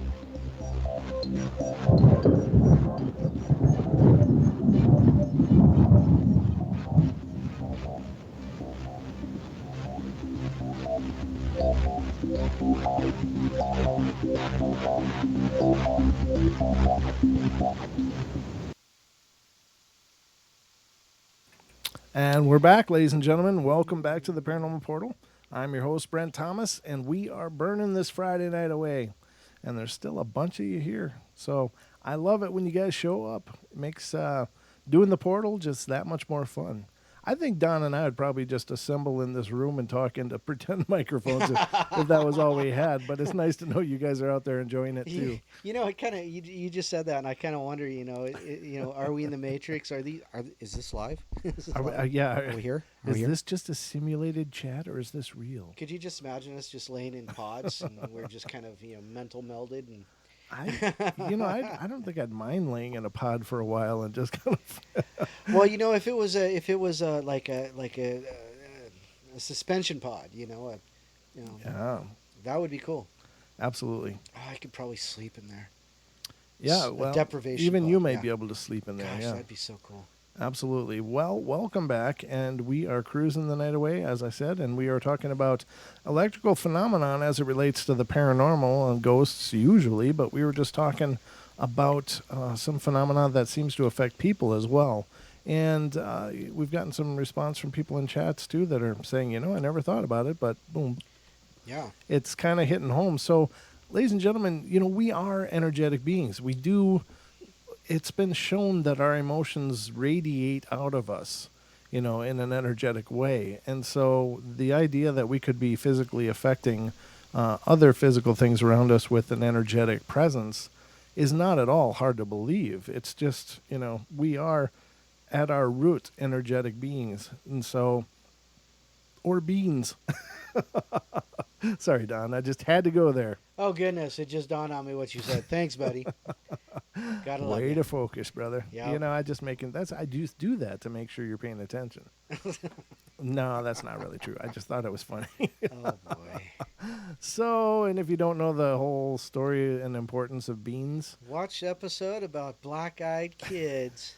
And we're back, ladies and gentlemen. Welcome back to the Paranormal Portal. I'm your host, Brent Thomas, and we are burning this Friday night away. And there's still a bunch of you here. So I love it when you guys show up. It makes doing the portal just that much more fun. I think Don and I would probably just assemble in this room and talk into pretend microphones if that was all we had. But it's nice to know you guys are out there enjoying it too. You know, it kind of you just said that, and I kind of wonder. Are we in the Matrix? Is this live? Is this live? Yeah. Are we here? Is this just a simulated chat or is this real? Could you just imagine us just laying in pods and we're just kind of mental melded and. I don't think I'd mind laying in a pod for a while and just kind of. Well, if it was like a suspension pod, Yeah. that would be cool. Absolutely. Oh, I could probably sleep in there. Yeah, A well, deprivation even pod, you may yeah. be able to sleep in there. Gosh, Yeah, that'd be so cool. absolutely. Well, welcome back, and we are cruising the night away, as I said, and we are talking about electrical phenomenon as it relates to the paranormal and ghosts usually, but we were just talking about some phenomena that seems to affect people as well. And we've gotten some response from people in chats too that are saying, I never thought about it, but boom, Yeah. it's kind of hitting home. So, ladies and gentlemen, we are energetic beings. It's been shown that our emotions radiate out of us, in an energetic way. And so the idea that we could be physically affecting other physical things around us with an energetic presence is not at all hard to believe. It's just, we are at our root energetic beings. And so, or beings. Sorry, Don, I just had to go there. Oh goodness, it just dawned on me what you said. Thanks, buddy. Gotta love Way you. to focus, brother. Yeah. I just do that to make sure you're paying attention. No, that's not really true. I just thought it was funny. Oh boy. So, and if you don't know the whole story and importance of beans, Watch the episode about black-eyed kids.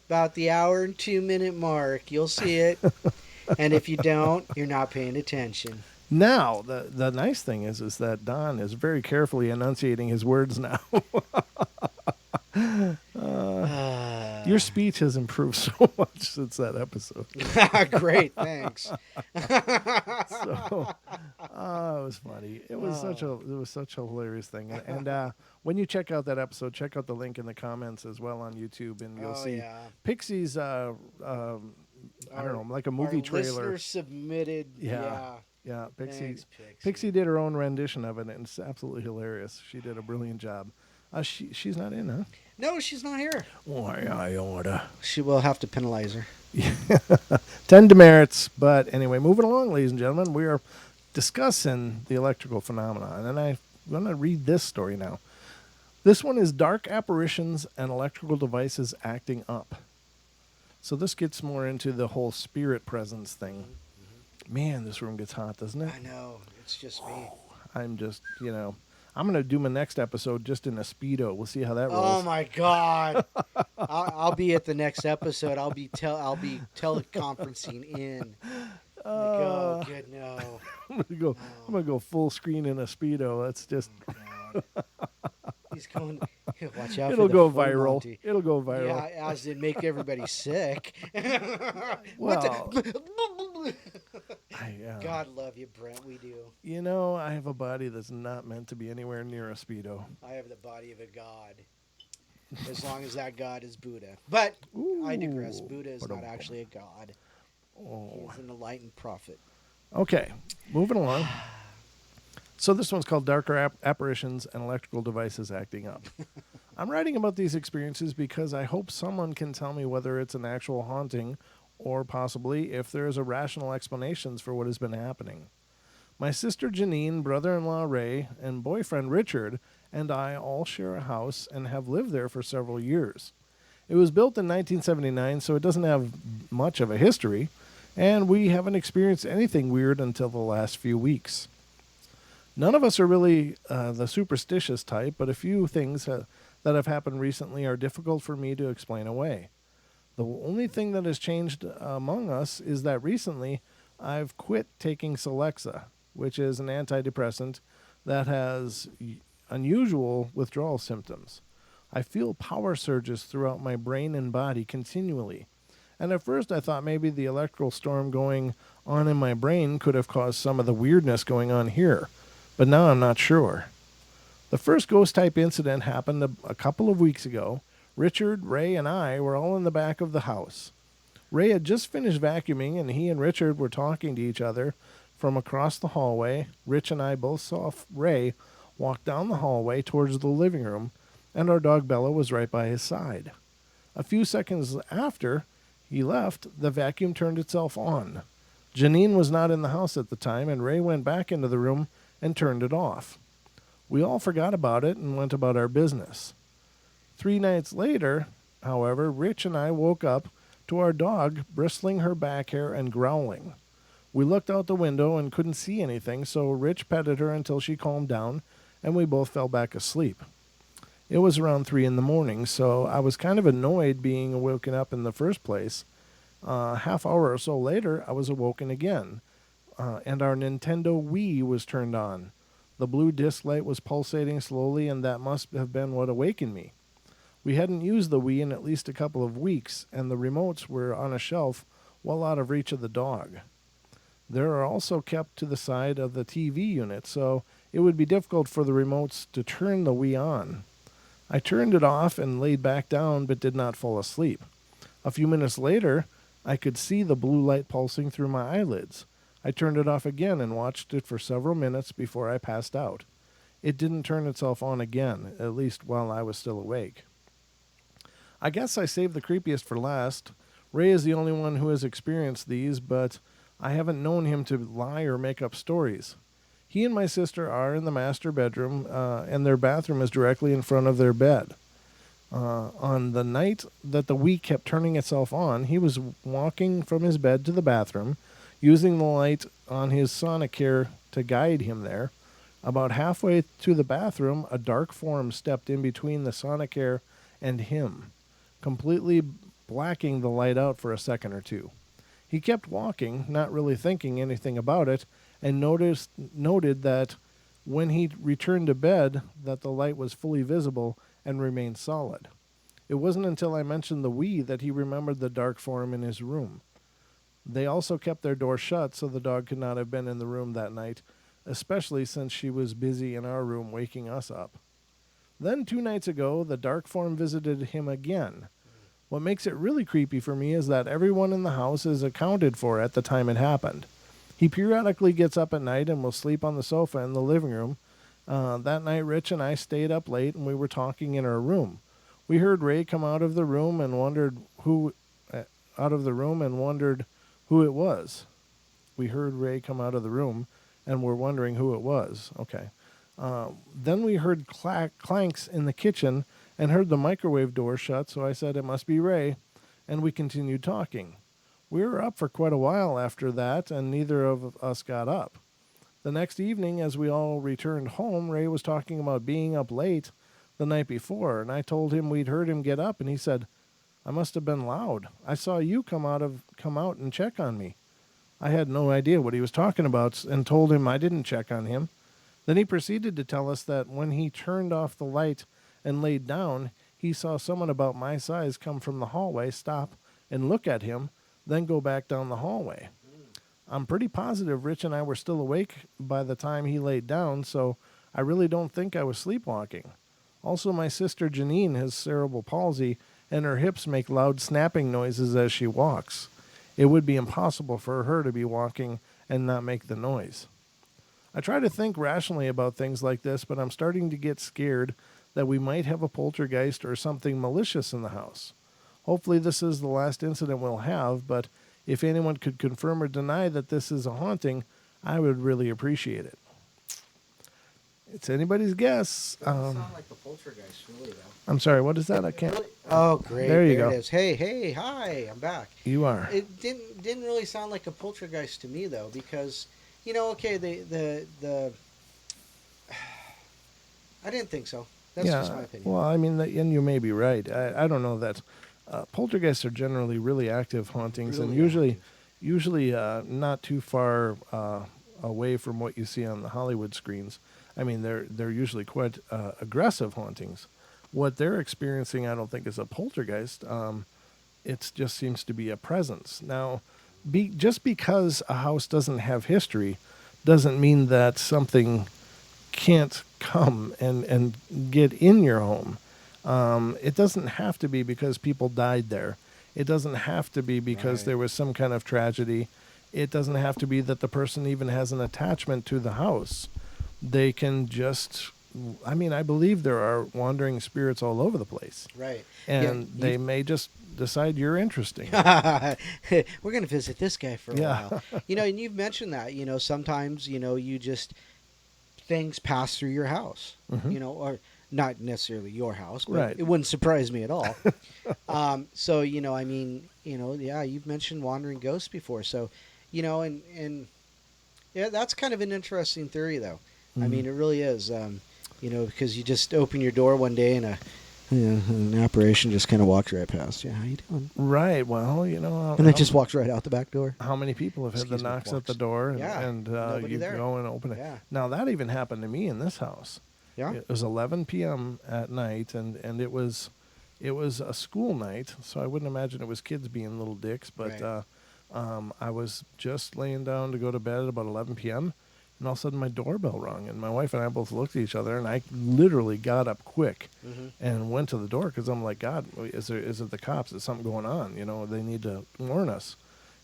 About the hour and 2-minute mark. You'll see it. And if you don't, you're not paying attention. now the nice thing is that Don is very carefully enunciating his words now. Your speech has improved so much since that episode. Great, thanks. So, it was funny. It was such a hilarious thing. And when you check out that episode, check out the link in the comments as well on YouTube, and you'll see Pixie's. I don't know, like a movie our trailer. Listener submitted. Yeah. Pixie. Thanks, Pixie did her own rendition of it, and it's absolutely hilarious. She did a brilliant job. She's not in, huh? No, she's not here. Why I order. She will have to penalize her. 10 demerits. But anyway, moving along, ladies and gentlemen, we are discussing the electrical phenomenon, and I'm going to read this story now. This one is Dark Apparitions and Electrical Devices Acting Up. So this gets more into the whole spirit presence thing. Mm-hmm. Man, this room gets hot, doesn't it? I know. It's just me. I'm just, I'm going to do my next episode just in a Speedo. We'll see how that rolls. Oh, my God. I'll be at the next episode. I'll be teleconferencing in. Oh, good, no. I'm gonna go full screen in a Speedo. That's just. He's going. Watch out. It'll for the go phone, viral. Monty. It'll go viral. Yeah, as it make everybody sick. Well, God love you, Brent. We do. I have a body that's not meant to be anywhere near a Speedo. I have the body of a god. As long as that god is Buddha. But I digress. Buddha is not actually a god. He's an enlightened prophet. Okay, moving along. So this one's called Darker Apparitions and Electrical Devices Acting Up. I'm writing about these experiences because I hope someone can tell me whether it's an actual haunting or possibly if there is a rational explanations for what has been happening. My sister Janine, brother-in-law Ray, and boyfriend Richard and I all share a house and have lived there for several years. It was built in 1979, so it doesn't have much of a history, and we haven't experienced anything weird until the last few weeks. None of us are really the superstitious type, but a few things that have happened recently are difficult for me to explain away. The only thing that has changed among us is that recently I've quit taking Celexa, which is an antidepressant that has unusual withdrawal symptoms. I feel power surges throughout my brain and body continually. And at first I thought maybe the electrical storm going on in my brain could have caused some of the weirdness going on here. But now I'm not sure. The first ghost-type incident happened a couple of weeks ago. Richard, Ray, and I were all in the back of the house. Ray had just finished vacuuming, and he and Richard were talking to each other from across the hallway. Rich and I both saw Ray walk down the hallway towards the living room, and our dog Bella was right by his side. A few seconds after he left, the vacuum turned itself on. Janine was not in the house at the time, and Ray went back into the room and turned it off. We all forgot about it and went about our business. 3 nights later, however, Rich and I woke up to our dog bristling her back hair and growling. We looked out the window and couldn't see anything, so Rich petted her until she calmed down, and we both fell back asleep. It was around 3 in the morning, so I was kind of annoyed being woken up in the first place. Half hour or so later, I was awoken again, and our Nintendo Wii was turned on. The blue disc light was pulsating slowly, and that must have been what awakened me. We hadn't used the Wii in at least a couple of weeks, and the remotes were on a shelf well out of reach of the dog. They are also kept to the side of the TV unit, so it would be difficult for the remotes to turn the Wii on. I turned it off and laid back down, but did not fall asleep. A few minutes later, I could see the blue light pulsing through my eyelids. I turned it off again and watched it for several minutes before I passed out. It didn't turn itself on again, at least while I was still awake. I guess I saved the creepiest for last. Ray is the only one who has experienced these, but I haven't known him to lie or make up stories. He and my sister are in the master bedroom, and their bathroom is directly in front of their bed. On the night that the Wii kept turning itself on, he was walking from his bed to the bathroom, using the light on his Sonicare to guide him there. About halfway to the bathroom, a dark form stepped in between the Sonicare and him, completely blacking the light out for a second or two. He kept walking, not really thinking anything about it, and noted that when he returned to bed that the light was fully visible and remained solid. It wasn't until I mentioned the Wii that he remembered the dark form in his room. They also kept their door shut, so the dog could not have been in the room that night, especially since she was busy in our room waking us up. Then 2 nights ago, the dark form visited him again. What makes it really creepy for me is that everyone in the house is accounted for at the time it happened. He periodically gets up at night and will sleep on the sofa in the living room. That night, Rich and I stayed up late and we were talking in our room. We heard Ray come out of the room and wondered who it was. We heard Ray come out of the room and were wondering who it was. Okay. Then we heard clanks in the kitchen and heard the microwave door shut, so I said it must be Ray, and we continued talking. We were up for quite a while after that, and neither of us got up. The next evening, as we all returned home, Ray was talking about being up late the night before, and I told him we'd heard him get up, and he said, I must have been loud. I saw you come out and check on me. I had no idea what he was talking about and told him I didn't check on him. Then he proceeded to tell us that when he turned off the light and laid down, he saw someone about my size come from the hallway, stop, and look at him, then go back down the hallway. I'm pretty positive Rich and I were still awake by the time he laid down, so I really don't think I was sleepwalking. Also, my sister Janine has cerebral palsy, and her hips make loud snapping noises as she walks. It would be impossible for her to be walking and not make the noise. I try to think rationally about things like this, but I'm starting to get scared that we might have a poltergeist or something malicious in the house. Hopefully this is the last incident we'll have, but if anyone could confirm or deny that this is a haunting, I would really appreciate it. It's anybody's guess. Doesn't sound like the poltergeist, really, though. I'm sorry, what is that? I can't. Oh, great. There you go. It is. Hey, hi, I'm back. You are. It didn't really sound like a poltergeist to me, though, because, okay, the I didn't think so. That's just my opinion. Well, I mean, and you may be right. I don't know that poltergeists are generally really active hauntings, Really and usually not too far away from what you see on the Hollywood screens. I mean, they're usually quite aggressive hauntings. What they're experiencing, I don't think, is a poltergeist. It just seems to be a presence. Now, just because a house doesn't have history doesn't mean that something can't come and get in your home. It doesn't have to be because people died there. It doesn't have to be because there was some kind of tragedy. It doesn't have to be that the person even has an attachment to the house. They can just, I believe there are wandering spirits all over the place. Right. And they may just decide you're interesting. We're going to visit this guy for a while. And you've mentioned that, sometimes, you just, things pass through your house, or not necessarily your house, but it wouldn't surprise me at all. So, you've mentioned wandering ghosts before. So, and that's kind of an interesting theory, though. I mean, it really is, because you just open your door one day and an apparition just kind of walks right past. Yeah, how you doing? Right. Well, and it just walks right out the back door. How many people have had the knocks at the door and you go and open it? Yeah. Now, that even happened to me in this house. Yeah. It was 11 p.m. at night, and it was a school night, so I wouldn't imagine it was kids being little dicks, but I was just laying down to go to bed at about 11 p.m., and all of a sudden my doorbell rang, and my wife and I both looked at each other, and I literally got up quick and went to the door because I'm like, God, is it the cops? Is something going on? They need to warn us.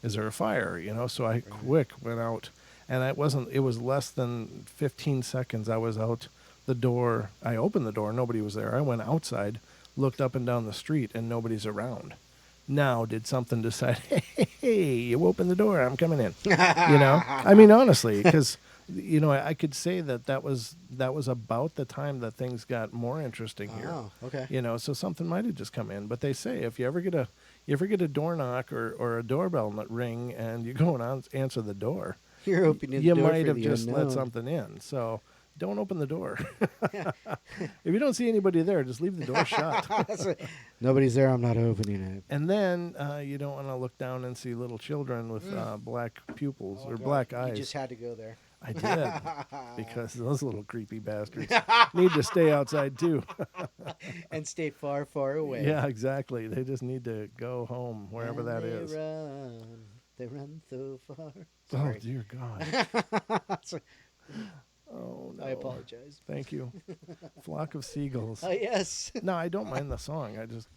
Is there a fire? So I quick went out, and it was less than 15 seconds. I was out the door. I opened the door. Nobody was there. I went outside, looked up and down the street, and nobody's around. Now, did something decide, hey, you opened the door, I'm coming in? I mean, honestly, because I could say that was about the time that things got more interesting here. Oh, okay. So something might have just come in. But they say if you ever get a door knock or a doorbell ring and you go and answer the door, you're opening the you door might for have the just unknown. let something in. So don't open the door. If you don't see anybody there, just leave the door shut. Nobody's there, I'm not opening it. And then you don't want to look down and see little children with black pupils or black eyes. You just had to go there. I did, because those little creepy bastards need to stay outside too. And stay far, far away. Yeah, exactly. They just need to go home, wherever that is. They run so far. Sorry. Oh, dear God. Oh, no. I apologize. Thank you. Flock of Seagulls. Yes. No, I don't mind the song. I just,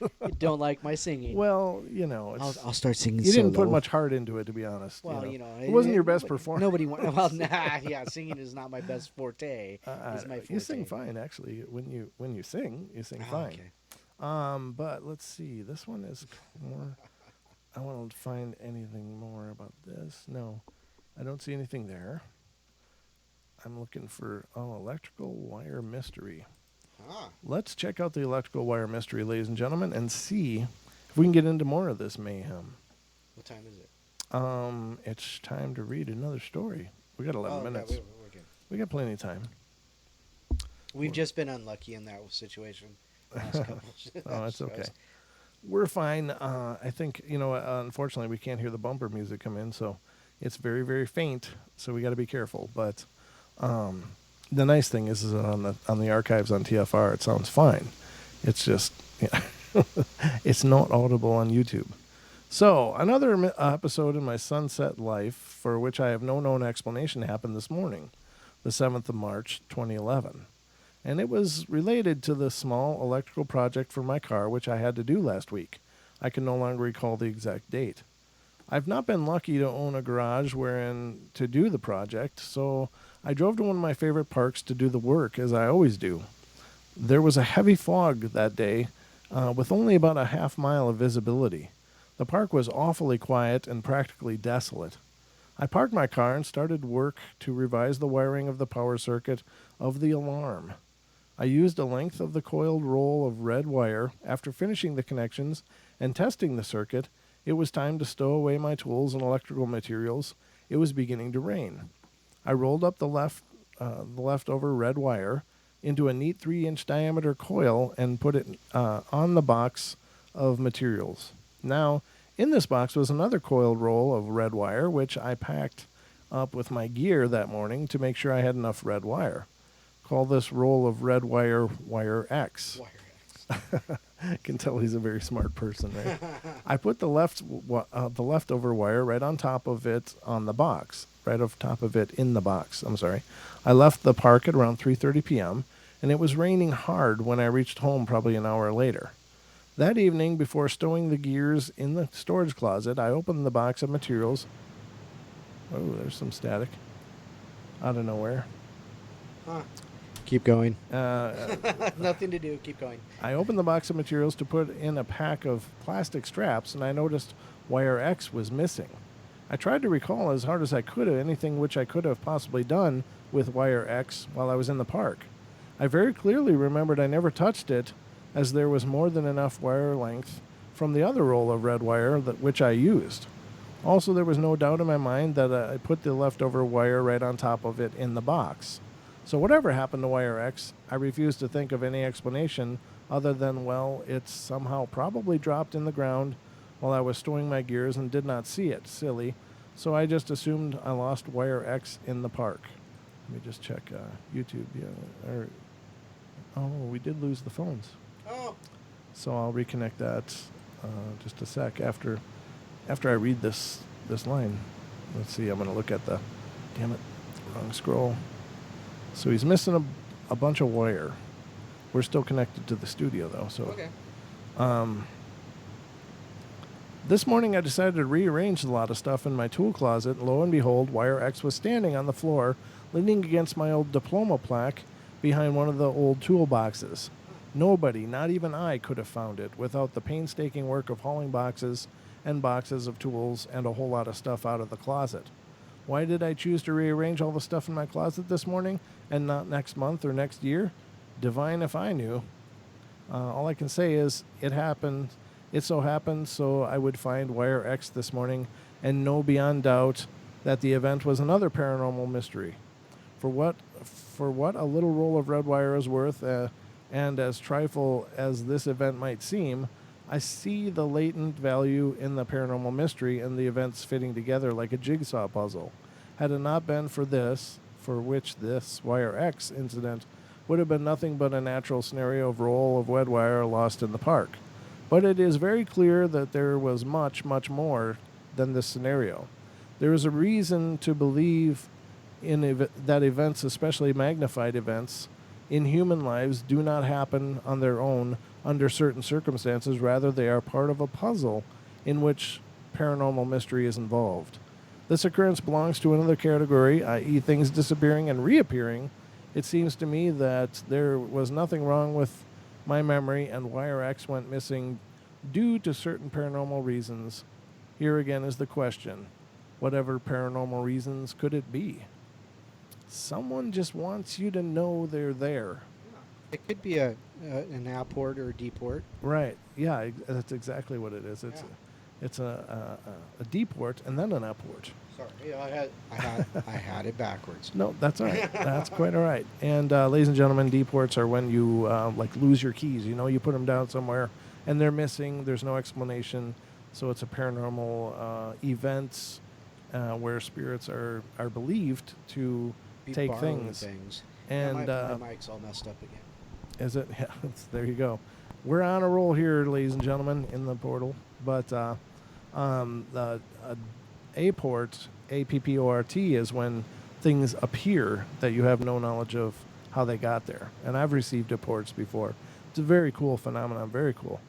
You don't like my singing. well, you know, it's, I'll start singing you didn't put solo. much heart into it, to be honest. Well, it wasn't your best nobody, performance. Nobody wants. Well, nah, yeah, singing is not my best forte. It's my forte. You sing fine, actually. When you sing, you sing Oh, fine. okay. But let's see. This one is more. I want to find anything more about this. No, I don't see anything there. I'm looking for electrical wire mystery. Ah. Let's check out the electrical wire mystery, ladies and gentlemen, and see if we can get into more of this mayhem. What time is it? It's time to read another story. We got 11 minutes. Yeah, we're good. We got plenty of time. We've just been unlucky in that situation. Last couple. Oh, that's okay. We're fine. I think, unfortunately, we can't hear the bumper music come in, so it's very, very faint, so we got to be careful. But the nice thing is on the archives on TFR, it sounds fine. It's just, it's not audible on YouTube. So, another episode in my sunset life, for which I have no known explanation, happened this morning, the 7th of March, 2011. And it was related to the small electrical project for my car, which I had to do last week. I can no longer recall the exact date. I've not been lucky to own a garage wherein to do the project, so I drove to one of my favorite parks to do the work, as I always do. There was a heavy fog that day, with only about a half mile of visibility. The park was awfully quiet and practically desolate. I parked my car and started work to revise the wiring of the power circuit of the alarm. I used a length of the coiled roll of red wire. After finishing the connections and testing the circuit, it was time to stow away my tools and electrical materials. It was beginning to rain. I rolled up the leftover red wire into a neat 3-inch diameter coil and put it on the box of materials. Now, in this box was another coiled roll of red wire, which I packed up with my gear that morning to make sure I had enough red wire. Call this roll of red wire Wire X. Wire X. I can tell he's a very smart person, right? I put the leftover wire right on top of it on the box, right on top of it in the box. I'm sorry. I left the park at around 3:30 p.m., and it was raining hard when I reached home probably an hour later. That evening, before stowing the gears in the storage closet, I opened the box of materials. Oh, there's some static out of nowhere. Huh. Keep going. Nothing to do. Keep going. I opened the box of materials to put in a pack of plastic straps, and I noticed wire X was missing. I tried to recall as hard as I could of anything which I could have possibly done with wire X while I was in the park. I very clearly remembered I never touched it, as there was more than enough wire length from the other roll of red wire which I used. Also, there was no doubt in my mind that I put the leftover wire right on top of it in the box. So whatever happened to wire X, I refuse to think of any explanation other than, well, it's somehow probably dropped in the ground while I was stowing my gears and did not see it. Silly. So I just assumed I lost wire X in the park. Let me just check YouTube. We did lose the phones. Oh. So I'll reconnect that just a sec after I read this line. Let's see. I'm going to look at the... Damn it. Wrong scroll. So he's missing a bunch of wire. We're still connected to the studio, though. So, okay. This morning I decided to rearrange a lot of stuff in my tool closet. Lo and behold, wire X was standing on the floor, leaning against my old diploma plaque behind one of the old toolboxes. Nobody, not even I, could have found it without the painstaking work of hauling boxes and boxes of tools and a whole lot of stuff out of the closet. Why did I choose to rearrange all the stuff in my closet this morning and not next month or next year? Divine if I knew. All I can say is it happened. It so happened so I would find wire X this morning and know beyond doubt that the event was another paranormal mystery. For what a little roll of red wire is worth, and as trifle as this event might seem, I see the latent value in the paranormal mystery and the events fitting together like a jigsaw puzzle. Had it not been for which this wire X incident would have been nothing but a natural scenario of roll of red wire lost in the park. But it is very clear that there was much, much more than this scenario. There is a reason to believe that events, especially magnified events, in human lives do not happen on their own under certain circumstances. Rather, they are part of a puzzle in which paranormal mystery is involved. This occurrence belongs to another category, i.e., things disappearing and reappearing. It seems to me that there was nothing wrong with my memory, and Wire X went missing due to certain paranormal reasons. Here again is the question: whatever paranormal reasons could it be? Someone just wants you to know they're there. It could be an apport or a deport. Right. Yeah, that's exactly what it is. It's a deport and then an apport. Sorry, I had it backwards. No, that's all right. That's quite all right. And ladies and gentlemen, deports are when you like lose your keys. You know, you put them down somewhere and they're missing. There's no explanation. So it's a paranormal event where spirits are believed to take things. And my mic's all messed up again. Is it? Yeah, there you go. We're on a roll here, ladies and gentlemen, in the portal. But the apport, A-P-P-O-R-T, is when things appear that you have no knowledge of how they got there. And I've received apports before. It's a very cool phenomenon, very cool.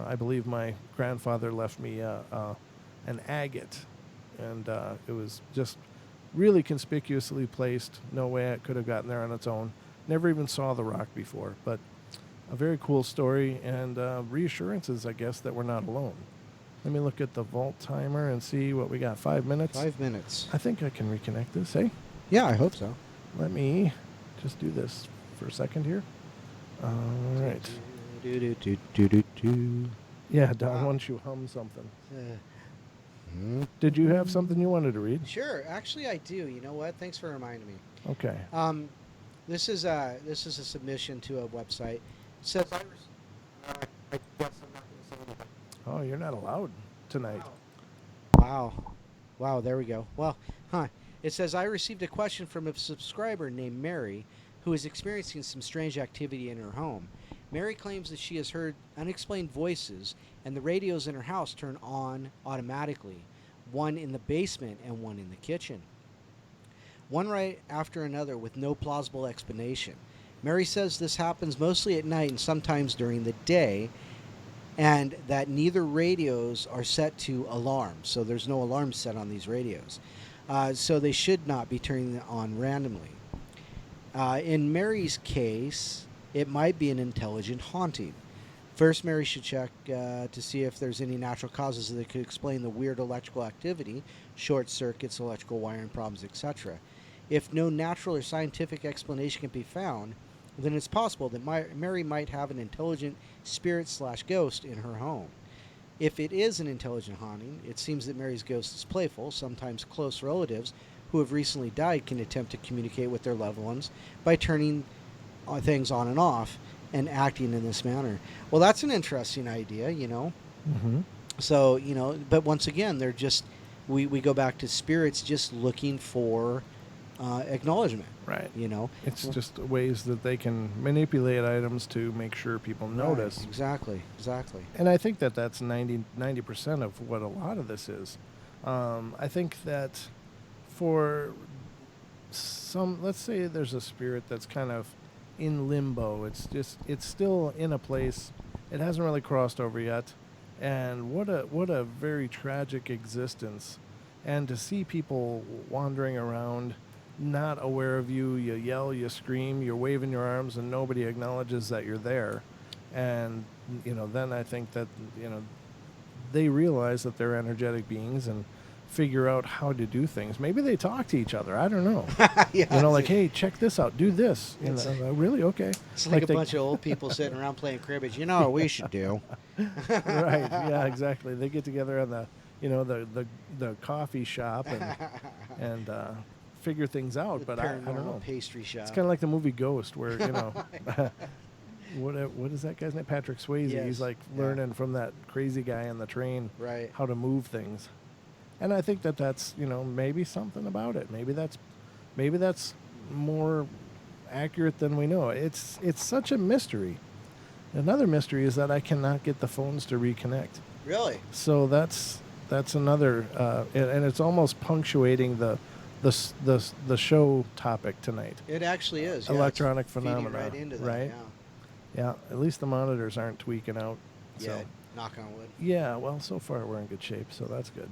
I believe my grandfather left me an agate, and it was just really conspicuously placed. No way it could have gotten there on its own. Never even saw the rock before, but a very cool story and reassurances, I guess, that we're not alone. Let me look at the vault timer and see what we got. 5 minutes? 5 minutes. I think I can reconnect this, hey? Yeah, I hope so. Let me just do this for a second here. All right. Yeah, Don, why don't you hum something? Did you have something you wanted to read? Sure. Actually, I do. You know what? Thanks for reminding me. Okay. This is a submission to a website. It says I guess I'm not going to say anything. Oh, you're not allowed tonight. Wow. There we go. Well, It says I received a question from a subscriber named Mary, who is experiencing some strange activity in her home. Mary claims that she has heard unexplained voices, and the radios in her house turn on automatically, one in the basement and one in the kitchen, one right after another with no plausible explanation. Mary says this happens mostly at night and sometimes during the day, and that neither radios are set to alarm, so there's no alarm set on these radios. So they should not be turning on randomly. In Mary's case, it might be an intelligent haunting. First, Mary should check to see if there's any natural causes that could explain the weird electrical activity, short circuits, electrical wiring problems, etc. If no natural or scientific explanation can be found, then it's possible that Mary might have an intelligent spirit/ghost in her home. If it is an intelligent haunting, it seems that Mary's ghost is playful. Sometimes close relatives who have recently died can attempt to communicate with their loved ones by turning things on and off and acting in this manner. Well, that's an interesting idea, you know. Mm-hmm. So, you know, but once again, they're just, we go back to spirits just looking for acknowledgement. Right. You know. It's just ways that they can manipulate items to make sure people notice. Right, exactly. And I think that that's 90% of what a lot of this is. I think that for some, let's say there's a spirit that's kind of in limbo. It's still in a place. It hasn't really crossed over yet. And what a very tragic existence. And to see people wandering around, not aware of you, you yell, you scream, you're waving your arms, and nobody acknowledges that you're there. And, you know, then I think that, you know, they realize that they're energetic beings and figure out how to do things. Maybe they talk to each other. I don't know. Yeah, you know, like, hey, check this out. Do this. You know, really? Okay. It's like a bunch of old people sitting around playing cribbage. You know what we should do? Right. Yeah, exactly. They get together on the, you know, the coffee shop and figure things out. But I don't know. Pastry shop. It's kind of like the movie Ghost, where, you know, what is that guy's name? Patrick Swayze. Yes. He's like learning from that crazy guy on the train how to move things. And I think that that's, you know, maybe something about it. Maybe that's more accurate than we know. It's such a mystery. Another mystery is that I cannot get the phones to reconnect. Really? So that's another, and it's almost punctuating the the show topic tonight. It actually is. Yeah, Electronic it's feeding phenomena, right into that. right? Yeah, at least the monitors aren't tweaking out. Yeah. So. Yeah. Knock on wood. Yeah, well, so far we're in good shape, so that's good.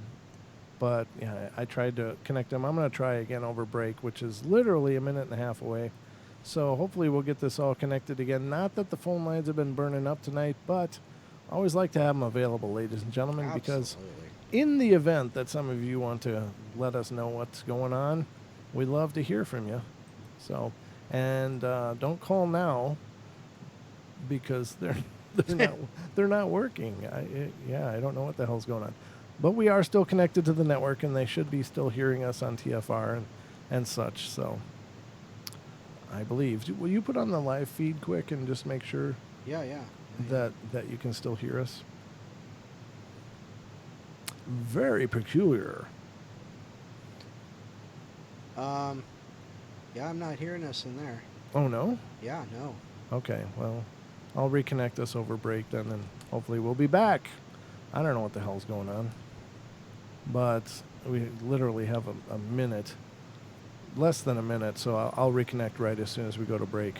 But yeah, I tried to connect them. I'm going to try again over break, which is literally a minute and a half away. So hopefully we'll get this all connected again. Not that the phone lines have been burning up tonight, but I always like to have them available, ladies and gentlemen, because in the event that some of you want to let us know what's going on, we'd love to hear from you. So, and don't call now because they're not working. I don't know what the hell's going on. But we are still connected to the network, and they should be still hearing us on TFR and such. So I believe. Will you put on the live feed quick and just make sure that you can still hear us? Very peculiar. Yeah, I'm not hearing us in there. Oh, no? Yeah, no. Okay, well, I'll reconnect us over break then, and hopefully we'll be back. I don't know what the hell's going on. But we literally have a minute, less than a minute, so I'll reconnect right as soon as we go to break.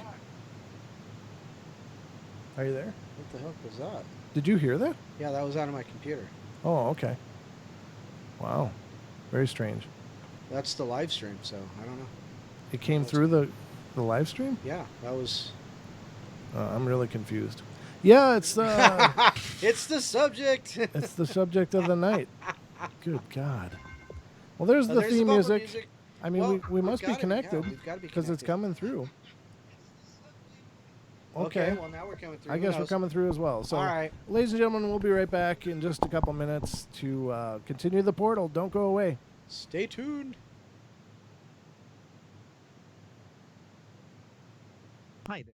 Are you there? What the hell was that? Did you hear that? Yeah, that was out of my computer. Oh, okay. Wow. Very strange. That's the live stream, so I don't know. It came through the live stream? Yeah, that was... I'm really confused. Yeah, it's it's the subject. It's the subject of the night. Good God. Well, there's the theme music. I mean, well, we must be connected because it's coming through. Okay. Well, now we're coming through. I guess we're coming through as well. So, all right, ladies and gentlemen, we'll be right back in just a couple minutes to continue the portal. Don't go away. Stay tuned. Hi there.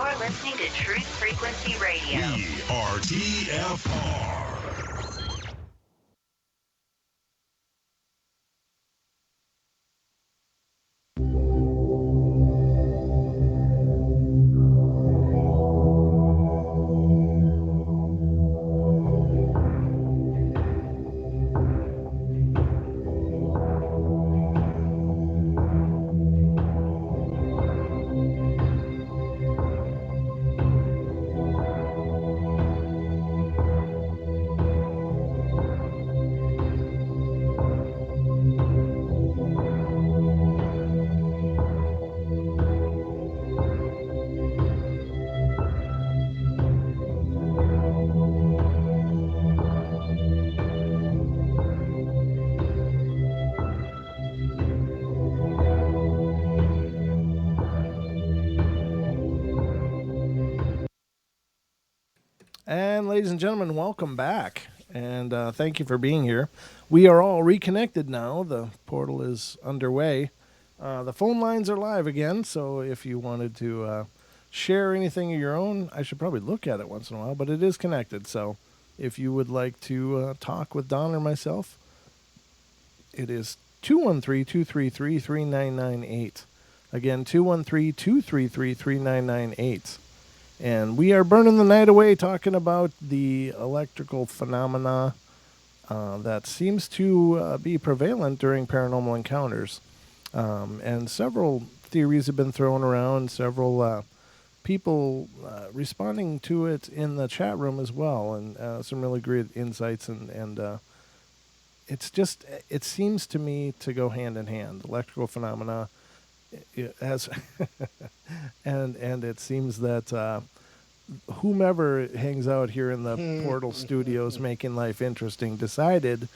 You're listening to Truth Frequency Radio. We are TFR. And ladies and gentlemen, welcome back. And thank you for being here. We are all reconnected now. The portal is underway. The phone lines are live again, so if you wanted to share anything of your own, I should probably look at it once in a while, but it is connected. So if you would like to talk with Don or myself, it is 213-233-3998. Again, 213-233-3998. And we are burning the night away talking about the electrical phenomena that seems to be prevalent during paranormal encounters. And several theories have been thrown around, several people responding to it in the chat room as well, and some really great insights. And it's just, it seems to me to go hand in hand. Electrical phenomena has, and it seems that whomever hangs out here in the Portal Studios making life interesting decided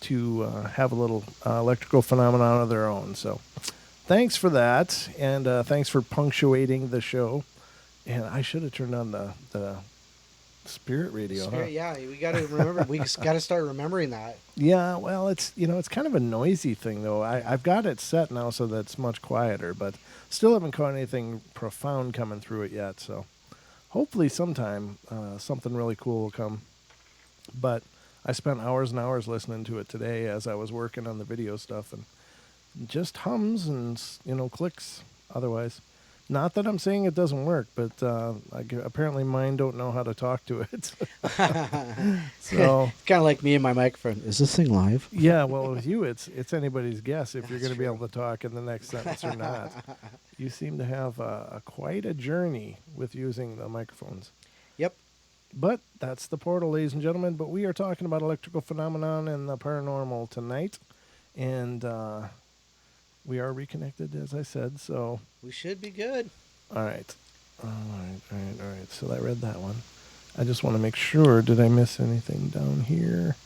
to have a little electrical phenomenon of their own. So thanks for that, and thanks for punctuating the show. And I should have turned on the spirit radio. Spirit, yeah, we got to remember. We just got to start remembering that. Yeah, well, it's it's kind of a noisy thing though. I've got it set now so that it's much quieter, but still haven't caught anything profound coming through it yet. So hopefully sometime something really cool will come. But I spent hours and hours listening to it today as I was working on the video stuff, and just hums and clicks. Otherwise. Not that I'm saying it doesn't work, but apparently mine don't know how to talk to it. So it's kind of like me and my microphone. Is this thing live? Yeah, well, with you, it's anybody's guess if you're going to be able to talk in the next sentence or not. You seem to have quite a journey with using the microphones. Yep. But that's the portal, ladies and gentlemen. But we are talking about electrical phenomenon and the paranormal tonight, and we are reconnected, as I said, so... We should be good. All right. So I read that one. I just want to make sure. Did I miss anything down here?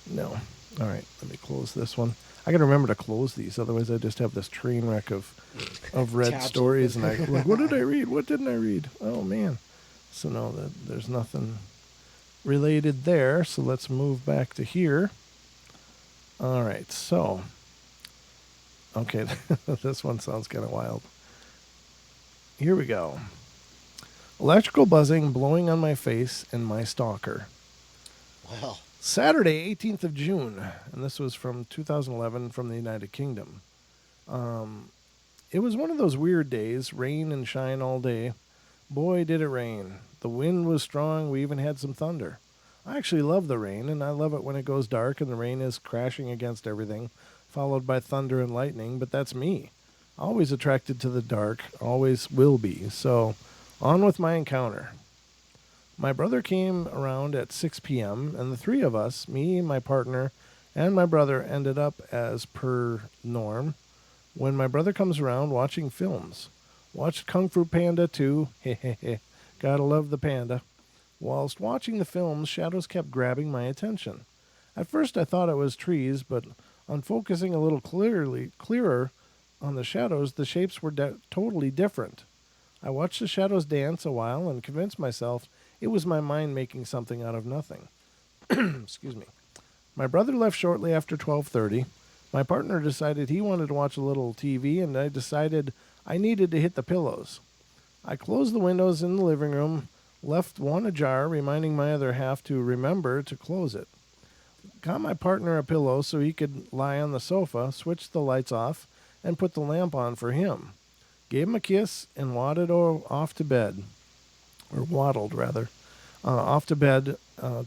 No. All right. Let me close this one. I got to remember to close these. Otherwise, I just have this train wreck of read stories. And what did I read? What didn't I read? Oh, man. So, no, there's nothing related there. So let's move back to here. All right. So... Okay, this one sounds kind of wild. Here we go. Electrical buzzing blowing on my face and my stalker. Well. Saturday, 18th of June, and this was from 2011 from the United Kingdom. It was one of those weird days, rain and shine all day. Boy, did it rain. The wind was strong. We even had some thunder. I actually love the rain, and I love it when it goes dark and the rain is crashing against everything, followed by thunder and lightning, but that's me. Always attracted to the dark, always will be. So, on with my encounter. My brother came around at 6 p.m., and the three of us, me, my partner, and my brother, ended up, as per norm, when my brother comes around watching films. Watched Kung Fu Panda 2, hehehe, gotta love the panda. Whilst watching the films, shadows kept grabbing my attention. At first I thought it was trees, but on focusing a little clearer on the shadows, the shapes were totally different. I watched the shadows dance a while and convinced myself it was my mind making something out of nothing. Excuse me. My brother left shortly after 12:30. My partner decided he wanted to watch a little TV, and I decided I needed to hit the pillows. I closed the windows in the living room, left one ajar, reminding my other half to remember to close it. Got my partner a pillow so he could lie on the sofa, switched the lights off, and put the lamp on for him. Gave him a kiss and off to bed, or waddled rather, off to bed,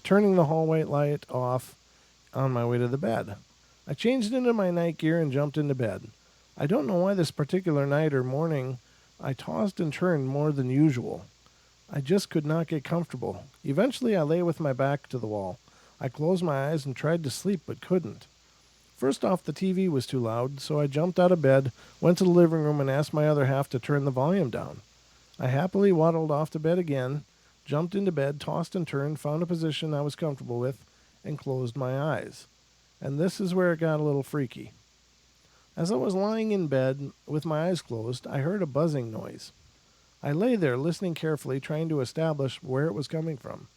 turning the hallway light off on my way to the bed. I changed into my night gear and jumped into bed. I don't know why this particular night or morning I tossed and turned more than usual. I just could not get comfortable. Eventually I lay with my back to the wall. I closed my eyes and tried to sleep but couldn't. First off, the TV was too loud, so I jumped out of bed, went to the living room, and asked my other half to turn the volume down. I happily waddled off to bed again, jumped into bed, tossed and turned, found a position I was comfortable with, and closed my eyes. And this is where it got a little freaky. As I was lying in bed with my eyes closed, I heard a buzzing noise. I lay there listening carefully, trying to establish where it was coming from.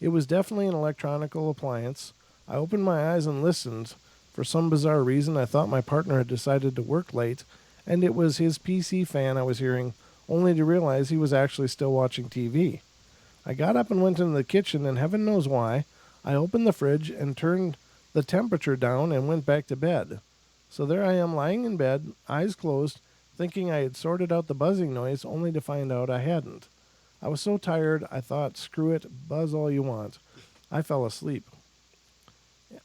It was definitely an electronical appliance. I opened my eyes and listened. For some bizarre reason, I thought my partner had decided to work late, and it was his PC fan I was hearing, only to realize he was actually still watching TV. I got up and went into the kitchen, and heaven knows why, I opened the fridge and turned the temperature down and went back to bed. So there I am lying in bed, eyes closed, thinking I had sorted out the buzzing noise, only to find out I hadn't. I was so tired, I thought, screw it, buzz all you want. I fell asleep.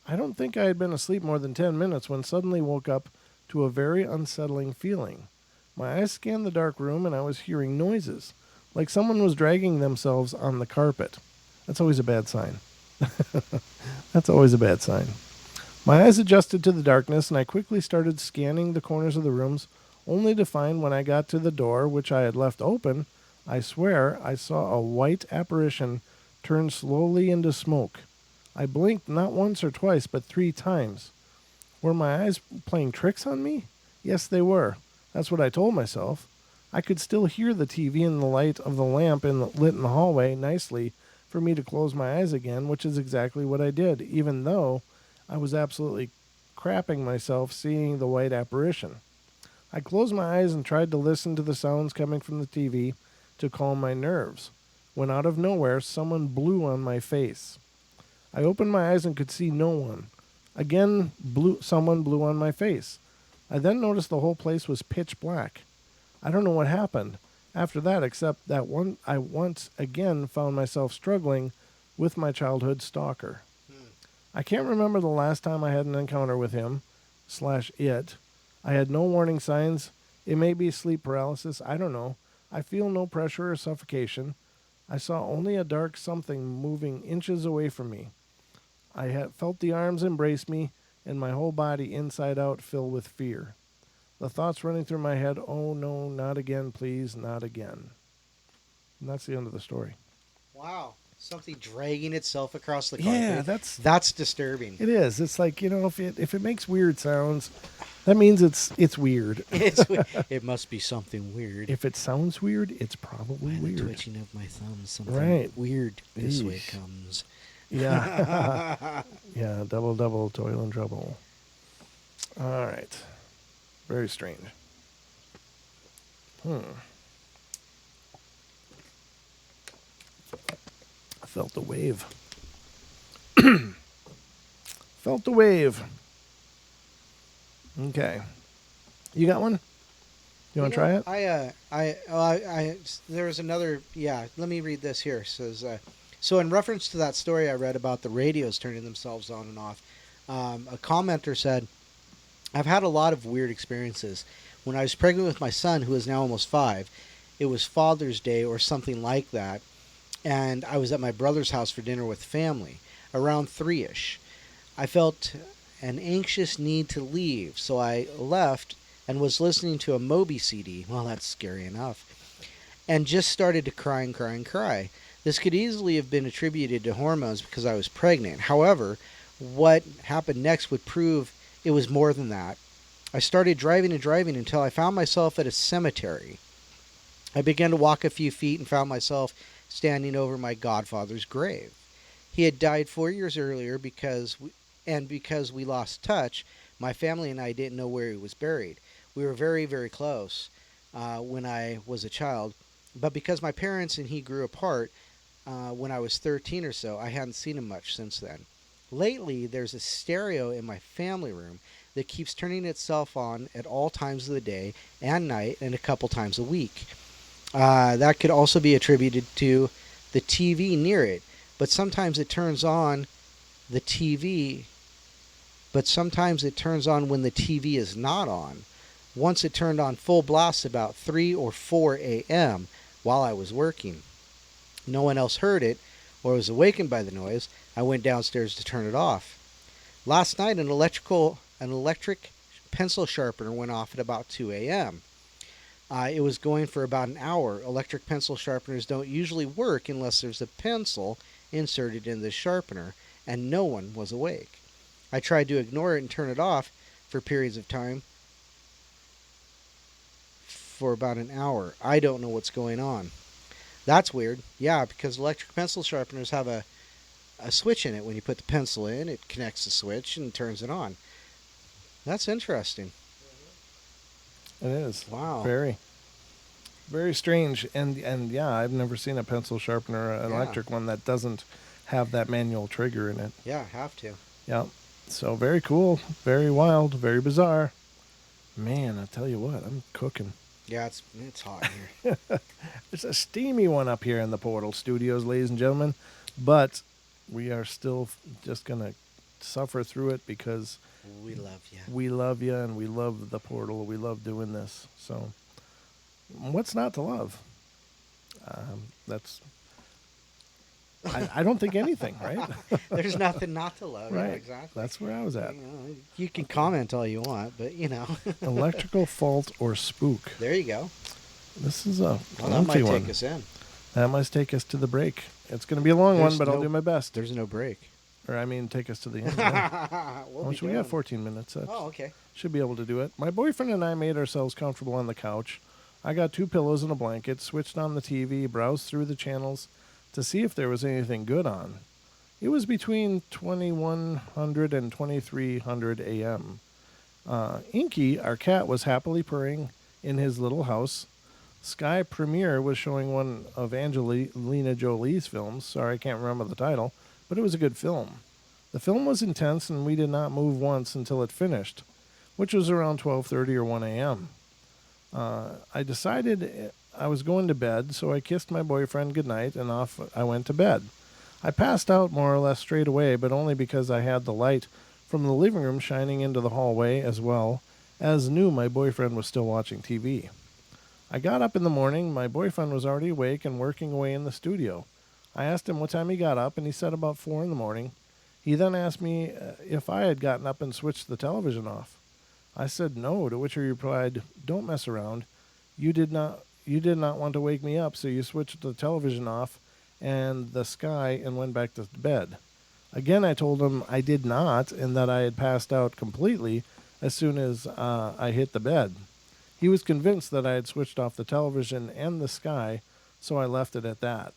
I don't think I had been asleep more than 10 minutes when suddenly woke up to a very unsettling feeling. My eyes scanned the dark room and I was hearing noises, like someone was dragging themselves on the carpet. That's always a bad sign. That's always a bad sign. My eyes adjusted to the darkness and I quickly started scanning the corners of the rooms, only to find when I got to the door, which I had left open, I swear I saw a white apparition turn slowly into smoke. I blinked not once or twice, but 3 times. Were my eyes playing tricks on me? Yes, they were. That's what I told myself. I could still hear the TV and the light of the lamp lit in the hallway nicely for me to close my eyes again, which is exactly what I did, even though I was absolutely crapping myself seeing the white apparition. I closed my eyes and tried to listen to the sounds coming from the TV to calm my nerves, when out of nowhere someone blew on my face. I opened my eyes and could see no one. Again, someone blew on my face. I then noticed the whole place was pitch black. I don't know what happened after that, except that I once again found myself struggling with my childhood stalker. I can't remember the last time I had an encounter with him/it. I had no warning signs. It may be sleep paralysis. I don't know. I feel no pressure or suffocation. I saw only a dark something moving inches away from me. I had felt the arms embrace me, and my whole body inside out filled with fear. The thoughts running through my head, oh no, not again, please, not again. And that's the end of the story. Wow. Something dragging itself across the carpet. Yeah, that's disturbing. It is. It's like, if it makes weird sounds, that means it's weird. It must be something weird. If it sounds weird, it's probably By weird. the twitching of my thumb, something right. weird this way Eesh. comes. Yeah. Yeah, double, toil and trouble. All right. Very strange. I felt the wave. Felt the wave. Okay. You got one? You want to try it? There's another, let me read this here. It says, so in reference to that story I read about the radios turning themselves on and off, a commenter said, I've had a lot of weird experiences. When I was pregnant with my son, who is now almost 5, it was Father's Day or something like that, and I was at my brother's house for dinner with family, around 3-ish. I felt an anxious need to leave, so I left and was listening to a Moby CD. Well, that's scary enough. And just started to cry and cry and cry. This could easily have been attributed to hormones because I was pregnant. However, what happened next would prove it was more than that. I started driving and driving until I found myself at a cemetery. I began to walk a few feet and found myself standing over my godfather's grave. He had died 4 years earlier because we lost touch, my family and I didn't know where he was buried. We were very, very close when I was a child, But because my parents and he grew apart when I was 13 or so, I hadn't seen him much since then. Lately, there's a stereo in my family room that keeps turning itself on at all times of the day and night and a couple times a week. That could also be attributed to the TV near it, but sometimes it turns on the TV, but sometimes it turns on when the TV is not on. Once it turned on full blast about 3 or 4 a.m. while I was working. No one else heard it or was awakened by the noise. I went downstairs to turn it off. Last night, an electric pencil sharpener went off at about 2 a.m. It was going for about an hour. Electric pencil sharpeners don't usually work unless there's a pencil inserted in the sharpener, and no one was awake. I tried to ignore it and turn it off for periods of time for about an hour. I don't know what's going on. That's weird. Yeah, because electric pencil sharpeners have a switch in it. When you put the pencil in, it connects the switch and turns it on. That's interesting. It is. Wow. Very. Very strange. And yeah, I've never seen a pencil sharpener, an electric one, that doesn't have that manual trigger in it. Yeah, have to. Yeah. So very cool. Very wild. Very bizarre. Man, I tell you what, I'm cooking. Yeah, it's hot here. It's a steamy one up here in the Portal Studios, ladies and gentlemen. But we are still just going to suffer through it because we love you. We love you, and we love the Portal. We love doing this. So what's not to love? I don't think anything, right? There's nothing not to love. Right. Yeah, exactly. That's where I was at. You can comment all you want, but Electrical fault or spook. There you go. This is a that might one. take us in. That might take us to the break. It's going to be a long one, but I'll do my best. There's no break. Or, I mean, take us to the end. Yeah. We got 14 minutes. Okay. Should be able to do it. My boyfriend and I made ourselves comfortable on the couch. I got 2 pillows and a blanket, switched on the TV, browsed through the channels to see if there was anything good on. It was between 2100 and 2300 a.m. Inky, our cat, was happily purring in his little house. Sky Premiere was showing one of Angelina Jolie's films. Sorry, I can't remember the title, but it was a good film. The film was intense, and we did not move once until it finished, which was around 12:30 or 1 a.m. I decided I was going to bed, so I kissed my boyfriend goodnight, and off I went to bed. I passed out more or less straight away, but only because I had the light from the living room shining into the hallway, as well as knew my boyfriend was still watching TV. I got up in the morning. My boyfriend was already awake and working away in the studio. I asked him what time he got up, and he said about 4 in the morning. He then asked me if I had gotten up and switched the television off. I said no, to which he replied, "Don't mess around. You did not want to wake me up, so you switched the television off and the sky and went back to bed." Again, I told him I did not, and that I had passed out completely as soon as I hit the bed. He was convinced that I had switched off the television and the sky, so I left it at that.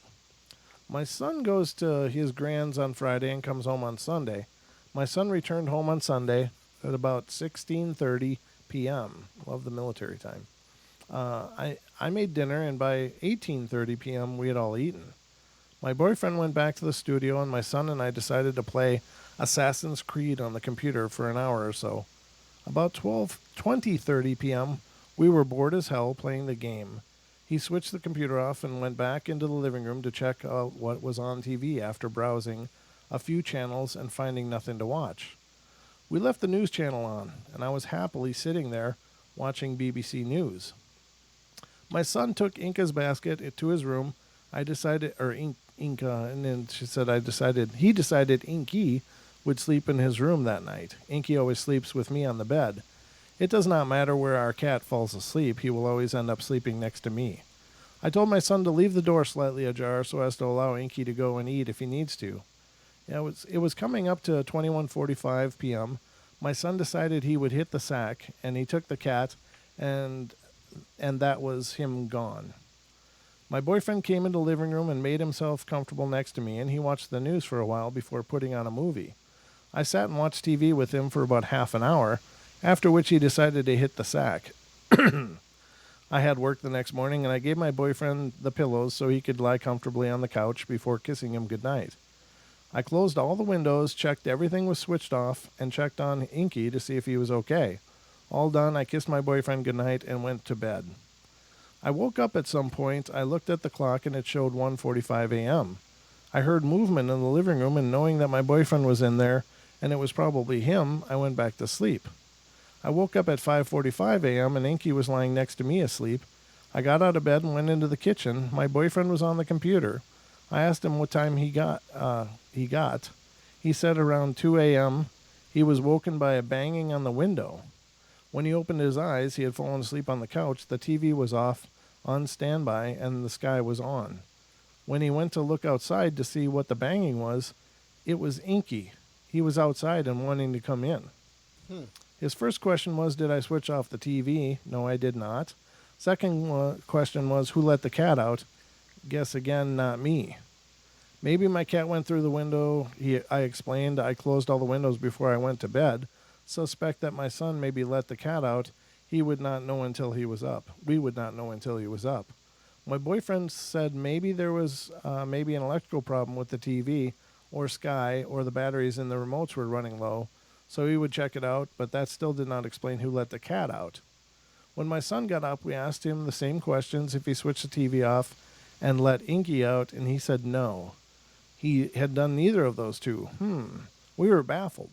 My son goes to his grand's on Friday and comes home on Sunday. My son returned home on Sunday at about 16:30 p.m. Love the military time. I made dinner, and by 18:30 p.m. we had all eaten. My boyfriend went back to the studio, and my son and I decided to play Assassin's Creed on the computer for an hour or so. About 20:30 p.m., we were bored as hell playing the game. He switched the computer off and went back into the living room to check out what was on TV after browsing a few channels and finding nothing to watch. We left the news channel on, and I was happily sitting there watching BBC News. My son took Inka's basket to his room. I decided, or Inka, and then he decided Inky would sleep in his room that night. Inky always sleeps with me on the bed. It does not matter where our cat falls asleep, he will always end up sleeping next to me. I told my son to leave the door slightly ajar so as to allow Inky to go and eat if he needs to. It was coming up to 21:45 p.m. My son decided he would hit the sack, and he took the cat, and that was him gone. My boyfriend came into the living room and made himself comfortable next to me, and he watched the news for a while before putting on a movie. I sat and watched TV with him for about half an hour, after which he decided to hit the sack. I had work the next morning, and I gave my boyfriend the pillows so he could lie comfortably on the couch before kissing him goodnight. I closed all the windows, checked everything was switched off, and checked on Inky to see if he was okay. All done, I kissed my boyfriend goodnight and went to bed. I woke up at some point. I looked at the clock and it showed 1:45 a.m. I heard movement in the living room, and knowing that my boyfriend was in there and it was probably him, I went back to sleep. I woke up at 5:45 a.m. and Inky was lying next to me asleep. I got out of bed and went into the kitchen. My boyfriend was on the computer. I asked him what time he got. He said around 2 a.m. He was woken by a banging on the window. When he opened his eyes, he had fallen asleep on the couch. The TV was off, on standby, and the sky was on. When he went to look outside to see what the banging was, it was Inky. He was outside and wanting to come in. His first question was, did I switch off the TV? No, I did not. Second question was, who let the cat out? Guess again, not me. Maybe my cat went through the window. I explained I closed all the windows before I went to bed. Suspect that my son maybe let the cat out. He would not know until he was up. We would not know until he was up. My boyfriend said maybe there was maybe an electrical problem with the TV or Sky, or the batteries in the remotes were running low, so he would check it out, but that still did not explain who let the cat out. When my son got up, we asked him the same questions if he switched the TV off and let Inky out, and he said no. He had done neither of those two. We were baffled.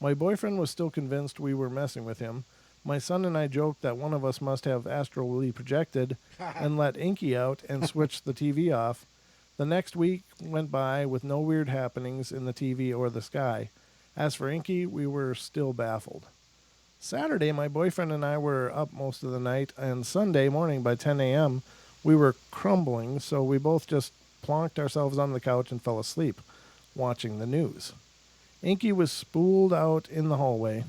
My boyfriend was still convinced we were messing with him. My son and I joked that one of us must have astrally projected and let Inky out and switched the TV off. The next week went by with no weird happenings in the TV or the Sky. As for Inky, we were still baffled. Saturday, my boyfriend and I were up most of the night, and Sunday morning by 10 a.m., we were crumbling, so we both just plonked ourselves on the couch and fell asleep, watching the news. Inky was spooled out in the hallway,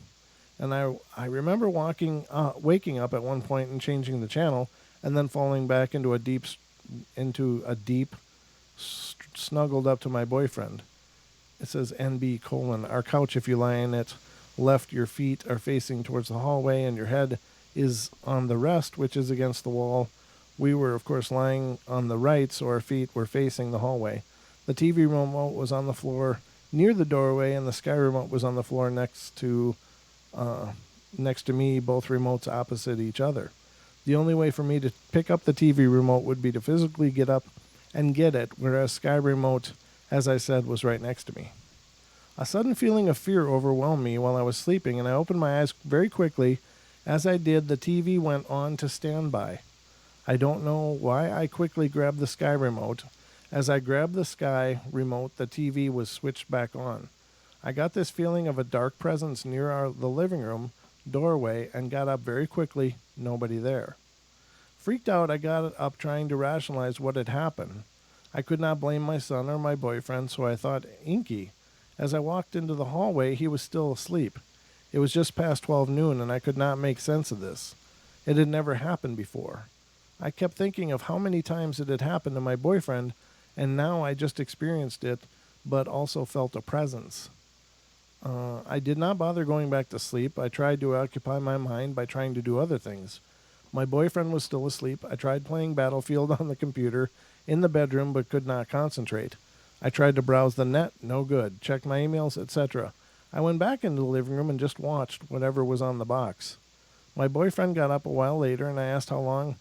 and I remember waking up at one point and changing the channel, and then falling back into a deep, snuggled up to my boyfriend. It says NB : our couch, if you lie in it, left, your feet are facing towards the hallway, and your head is on the rest, which is against the wall. We were, of course, lying on the right, so our feet were facing the hallway. The TV remote was on the floor near the doorway, and the Sky remote was on the floor next to me, both remotes opposite each other. The only way for me to pick up the TV remote would be to physically get up and get it, whereas Sky remote, as I said, was right next to me. A sudden feeling of fear overwhelmed me while I was sleeping, and I opened my eyes very quickly. As I did, the TV went on to standby. I don't know why I quickly grabbed the Sky remote. As I grabbed the Sky remote, the TV was switched back on. I got this feeling of a dark presence near the living room doorway and got up very quickly. Nobody there. Freaked out, I got up trying to rationalize what had happened. I could not blame my son or my boyfriend, so I thought Inky. As I walked into the hallway, he was still asleep. It was just past 12 noon, and I could not make sense of this. It had never happened before. I kept thinking of how many times it had happened to my boyfriend, and now I just experienced it, but also felt a presence. I did not bother going back to sleep. I tried to occupy my mind by trying to do other things. My boyfriend was still asleep. I tried playing Battlefield on the computer in the bedroom, but could not concentrate. I tried to browse the net. No good. Checked my emails, etc. I went back into the living room and just watched whatever was on the box. My boyfriend got up a while later, and asked how long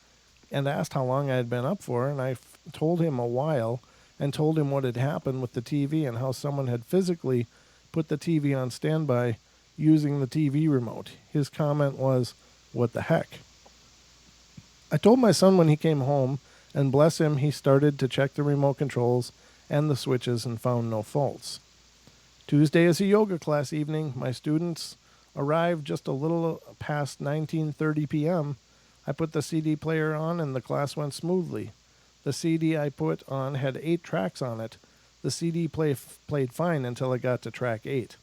I had been up for, and I told him a while, and told him what had happened with the TV and how someone had physically put the TV on standby using the TV remote. His comment was, "What the heck?" I told my son when he came home, and bless him, he started to check the remote controls and the switches and found no faults. Tuesday is a yoga class evening. My students arrived just a little past 19:30 p.m. I put the CD player on and the class went smoothly. The CD I put on had 8 tracks on it. The CD played fine until it got to track 8.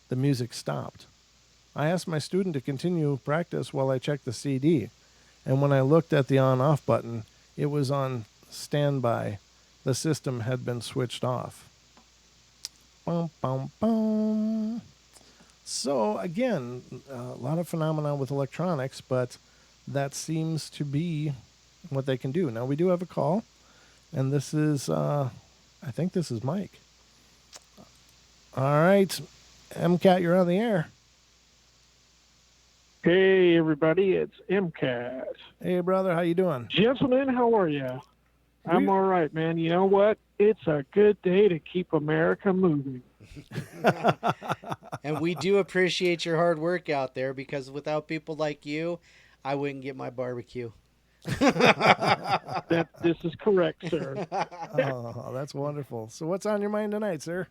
The music stopped. I asked my student to continue practice while I checked the CD, and when I looked at the on-off button, it was on standby. The system had been switched off. Bum, bum, bum. So, again, a lot of phenomena with electronics, but that seems to be what they can do. Now we do have a call, and this is, I think this is Mike. All right, MCAT, you're on the air. Hey, everybody, it's MCAT. Hey, brother, how you doing? Gentlemen, how are you? I'm all right, man. You know what? It's a good day to keep America moving. And we do appreciate your hard work out there, because without people like you, I wouldn't get my barbecue. This is correct, sir. Oh, that's wonderful. So what's on your mind tonight, sir?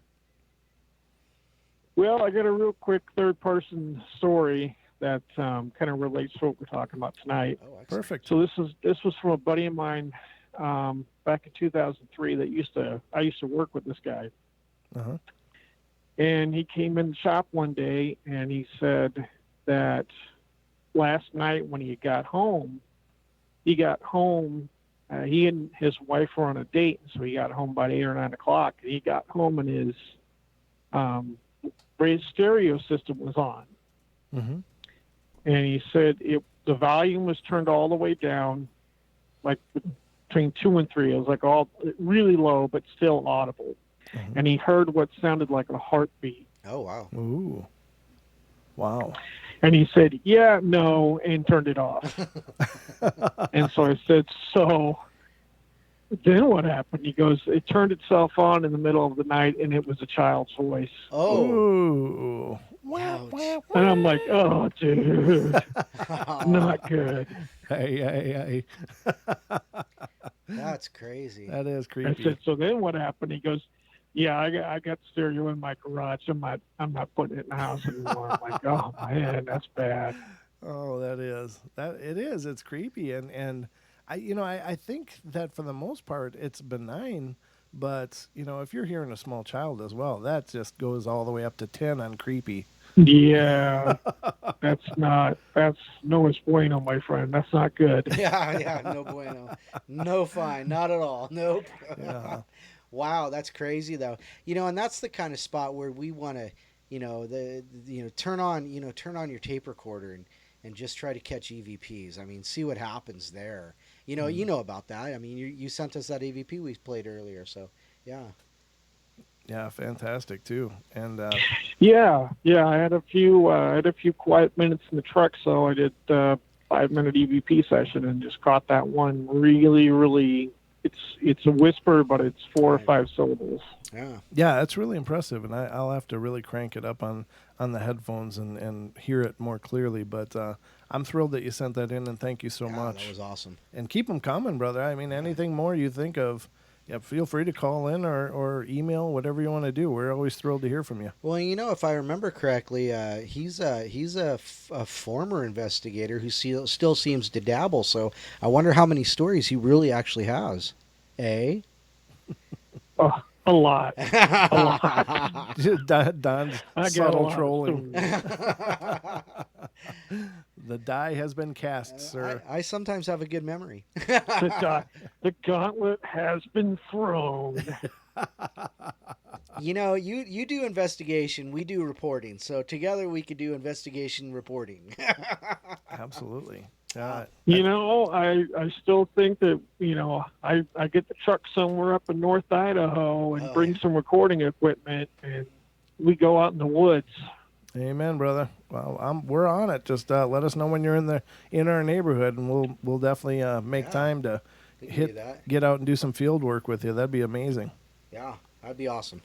Well, I got a real quick third-person story that kind of relates to what we're talking about tonight. Oh, excellent. Perfect. So this was from a buddy of mine back in 2003 that I used to work with this guy. Uh-huh. And he came in the shop one day and he said that last night when he got home, he and his wife were on a date, so he got home about 8 or 9 o'clock. And he got home and his raised stereo system was on. Mm-hmm. And he said the volume was turned all the way down, like between 2 and 3. It was like all really low, but still audible. Mm-hmm. And he heard what sounded like a heartbeat. Oh, wow. Ooh. Wow. And he said, yeah, no, and turned it off. And so I said, so then what happened? He goes, it turned itself on in the middle of the night, and it was a child's voice. Oh. Ooh. Ouch. And I'm like, oh, dude, not good. Hey. That's crazy. That is I creepy. said, so then what happened? He goes, yeah, I got stereo in my garage. I'm not putting it in the house anymore. I'm like, oh man, that's bad. Oh, it is. It's creepy, and I think that for the most part it's benign, but if you're hearing a small child as well, that just goes all the way up to 10 on creepy. Yeah, that's no es bueno, my friend. That's not good. Yeah, no bueno. No fine, not at all. Nope. Yeah. Wow, that's crazy though. And that's the kind of spot where we want to, turn on your tape recorder and just try to catch EVPs. I mean, see what happens there. You know about that. I mean, you sent us that EVP we played earlier, so yeah. Yeah, fantastic too. And yeah, I had a few quiet minutes in the truck, so I did a 5-minute EVP session and just caught that one really, really. It's a whisper, but it's 4 or 5 syllables. Yeah, it's really impressive, and I'll have to really crank it up on the headphones and hear it more clearly. But I'm thrilled that you sent that in, and thank you so much. That was awesome. And keep them coming, brother. I mean, anything more you think of, feel free to call in or email, whatever you want to do. We're always thrilled to hear from you. Well, if I remember correctly, he's a former investigator who still seems to dabble. So I wonder how many stories he really actually has. Eh? Oh, a lot. A lot. Don's subtle trolling. The die has been cast, sir. I sometimes have a good memory. The gauntlet has been thrown. You do investigation, we do reporting. So together we could do investigation reporting. Absolutely. I still think that, I get the truck somewhere up in North Idaho and bring some recording equipment, and we go out in the woods. Amen, brother. Well, we're on it. Just let us know when you're in our neighborhood, and we'll definitely make time to get out and do some field work with you. That'd be amazing. Yeah, that'd be awesome.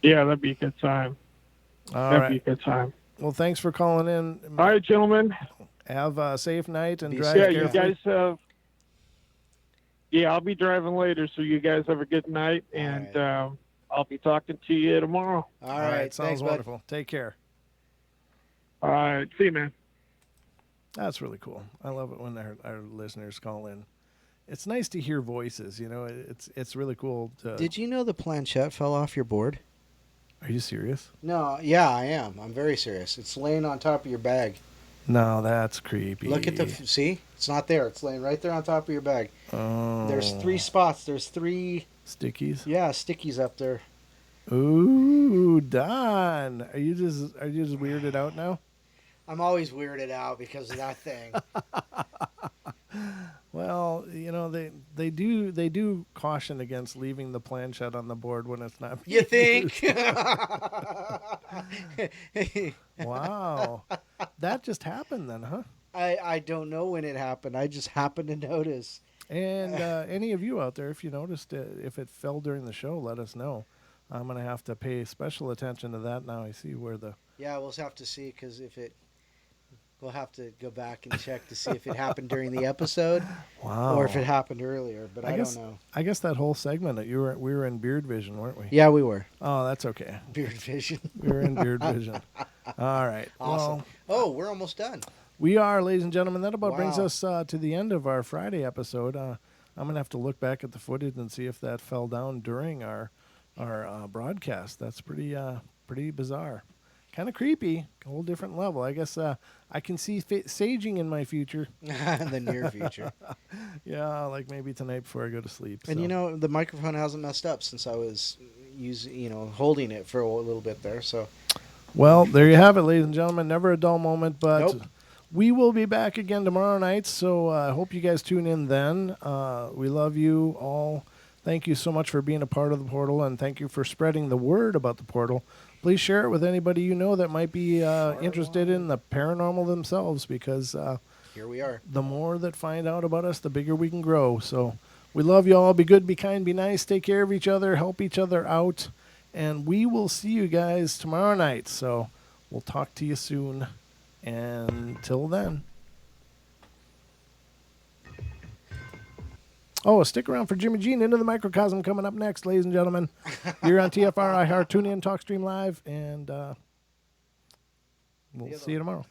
Yeah, that'd be a good time. That'd be a good time. Well, thanks for calling in. All right, gentlemen. Have a safe night and drive carefully. You guys have. Yeah, I'll be driving later, so you guys have a good night, and I'll be talking to you tomorrow. All right. Sounds Thanks, wonderful. Bud. Take care. All right. See you, man. That's really cool. I love it when our listeners call in. It's nice to hear voices. It's really cool. Did you know the planchette fell off your board? Are you serious? No. Yeah, I am. I'm very serious. It's laying on top of your bag. No, that's creepy. Look at see? It's not there. It's laying right there on top of your bag. Oh. There's 3 spots. There's 3 stickies. Yeah, stickies up there. Ooh, Don. Are you just weirded out now? I'm always weirded out because of that thing. Well, they do caution against leaving the planchette on the board when it's not You being think? used. Wow. That just happened then, huh? I don't know when it happened. I just happened to notice. And any of you out there, if you noticed it, if it fell during the show, let us know. I'm going to have to pay special attention to that now. I see where the... Yeah, we'll have to see because we'll have to go back and check to see if it happened during the episode, Wow. or if it happened earlier. But I guess, don't know. I guess that whole segment that we were in Beard Vision, weren't we? Yeah, we were. Oh, that's okay. Beard Vision. We were in Beard Vision. All right. Awesome. Well, we're almost done. We are, ladies and gentlemen. That about brings Wow. us to the end of our Friday episode. I'm going to have to look back at the footage and see if that fell down during our broadcast. That's pretty bizarre. Kind of creepy. A whole different level. I guess I can see saging in my future. In the near future. Yeah, like maybe tonight before I go to sleep. And the microphone hasn't messed up since I was holding it for a little bit there. So, well, there you have it, ladies and gentlemen. Never a dull moment, but nope. We will be back again tomorrow night. So I hope you guys tune in then. We love you all. Thank you so much for being a part of the portal, and thank you for spreading the word about the portal. Please share it with anybody you know that might be interested in the paranormal themselves, because here we are. The more that find out about us, the bigger we can grow. So we love you all. Be good, be kind, be nice. Take care of each other. Help each other out. And we will see you guys tomorrow night. So we'll talk to you soon. And until then. Oh, stick around for Jimmy Jean Into the Microcosm coming up next, ladies and gentlemen. You're on TFR, iHeart, TuneIn, TalkStream Live, and we'll see you tomorrow.